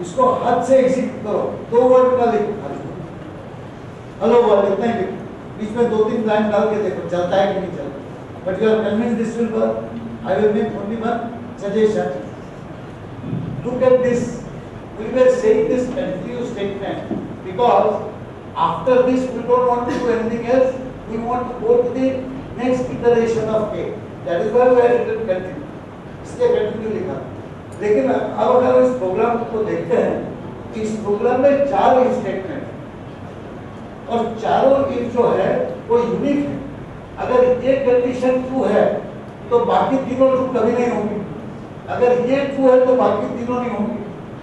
इसको हाथ से एग्जीक्यूट करो, 2 वर्ड का लिखो, हेलो वर्ड इतना ही लिखो, बीच में 2-3 लाइन डाल के देखो चलता है कि नहीं चलता। But you are convinced this will work. I will make only one suggestion. Look at this. We were saying this continuous statement because after this we don't want to do anything else. We want to go to the next iteration of K. That is why we are written continue. इसलिए continue लिखा। लेकिन अब अगर इस programme को देखते हैं, इस प्रोग्राम में 4 if स्टेटमेंट और चारों if जो है वो यूनिक है। अगर ये कंडीशन ट्रू है तो बाकी तीनों ट्रू कभी नहीं होंगी, अगर ये ट्रू है तो बाकी तीनों नहीं होंगी।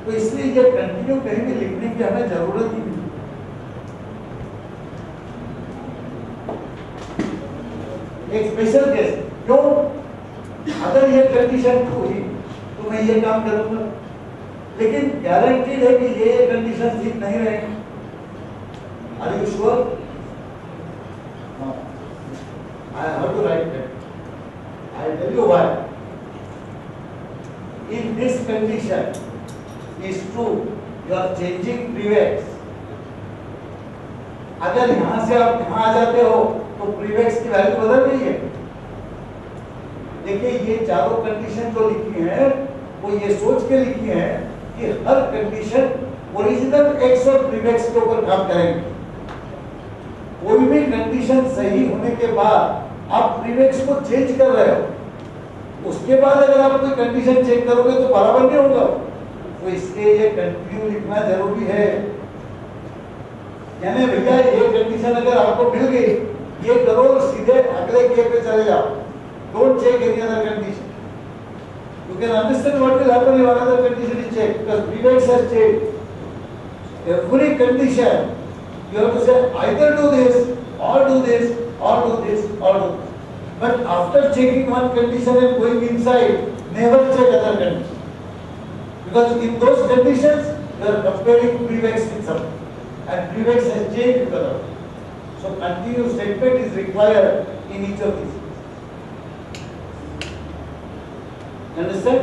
तो इसलिए ये कंटिन्यू कहीं भी लिखने की हमें जरूरत ही नहीं। एक स्पेशल केस क्यों, अगर ये कंडीशन ट्रू हुई तो मैं ये काम करूंगा, लेकिन गारंटीड है कि ये कंडीशन ठीक नहीं रहेगी। Are you sure? I have to write that. I'll tell you why. If this condition is true, you are changing prevex. अगर यहाँ से आप यहाँ आ जाते हो तो prevex की वैल्यू बदल रही है। देखिए ये चारों कंडीशन जो लिखी है वो ये सोच के लिखी है कि हर कंडीशन ओरिजिनल x और prevex के ऊपर काम करेंगे। कोई भी कंडीशन सही होने के बाद आप प्रीवेक्स को चेंज कर रहे हो, उसके बाद अगर आप कोई कंडीशन चेक करोगे तो बराबर नहीं होगा। तो इसलिए ये कंटिन्यू लिखना जरूरी है। यानी भैया ये कंडीशन अगर आपको मिल गई, ये करो और सीधे अगले के पे चले जाओ, don't check any other condition. You can understand what will happen if another condition is check, because previous has check every condition. You have to say either do this or do this or do this or do this. But after checking one condition and going inside, never check other conditions, because in those conditions you are comparing prevex with something and prevex has changed because of it. So continuous statement is required in each of these. Understand?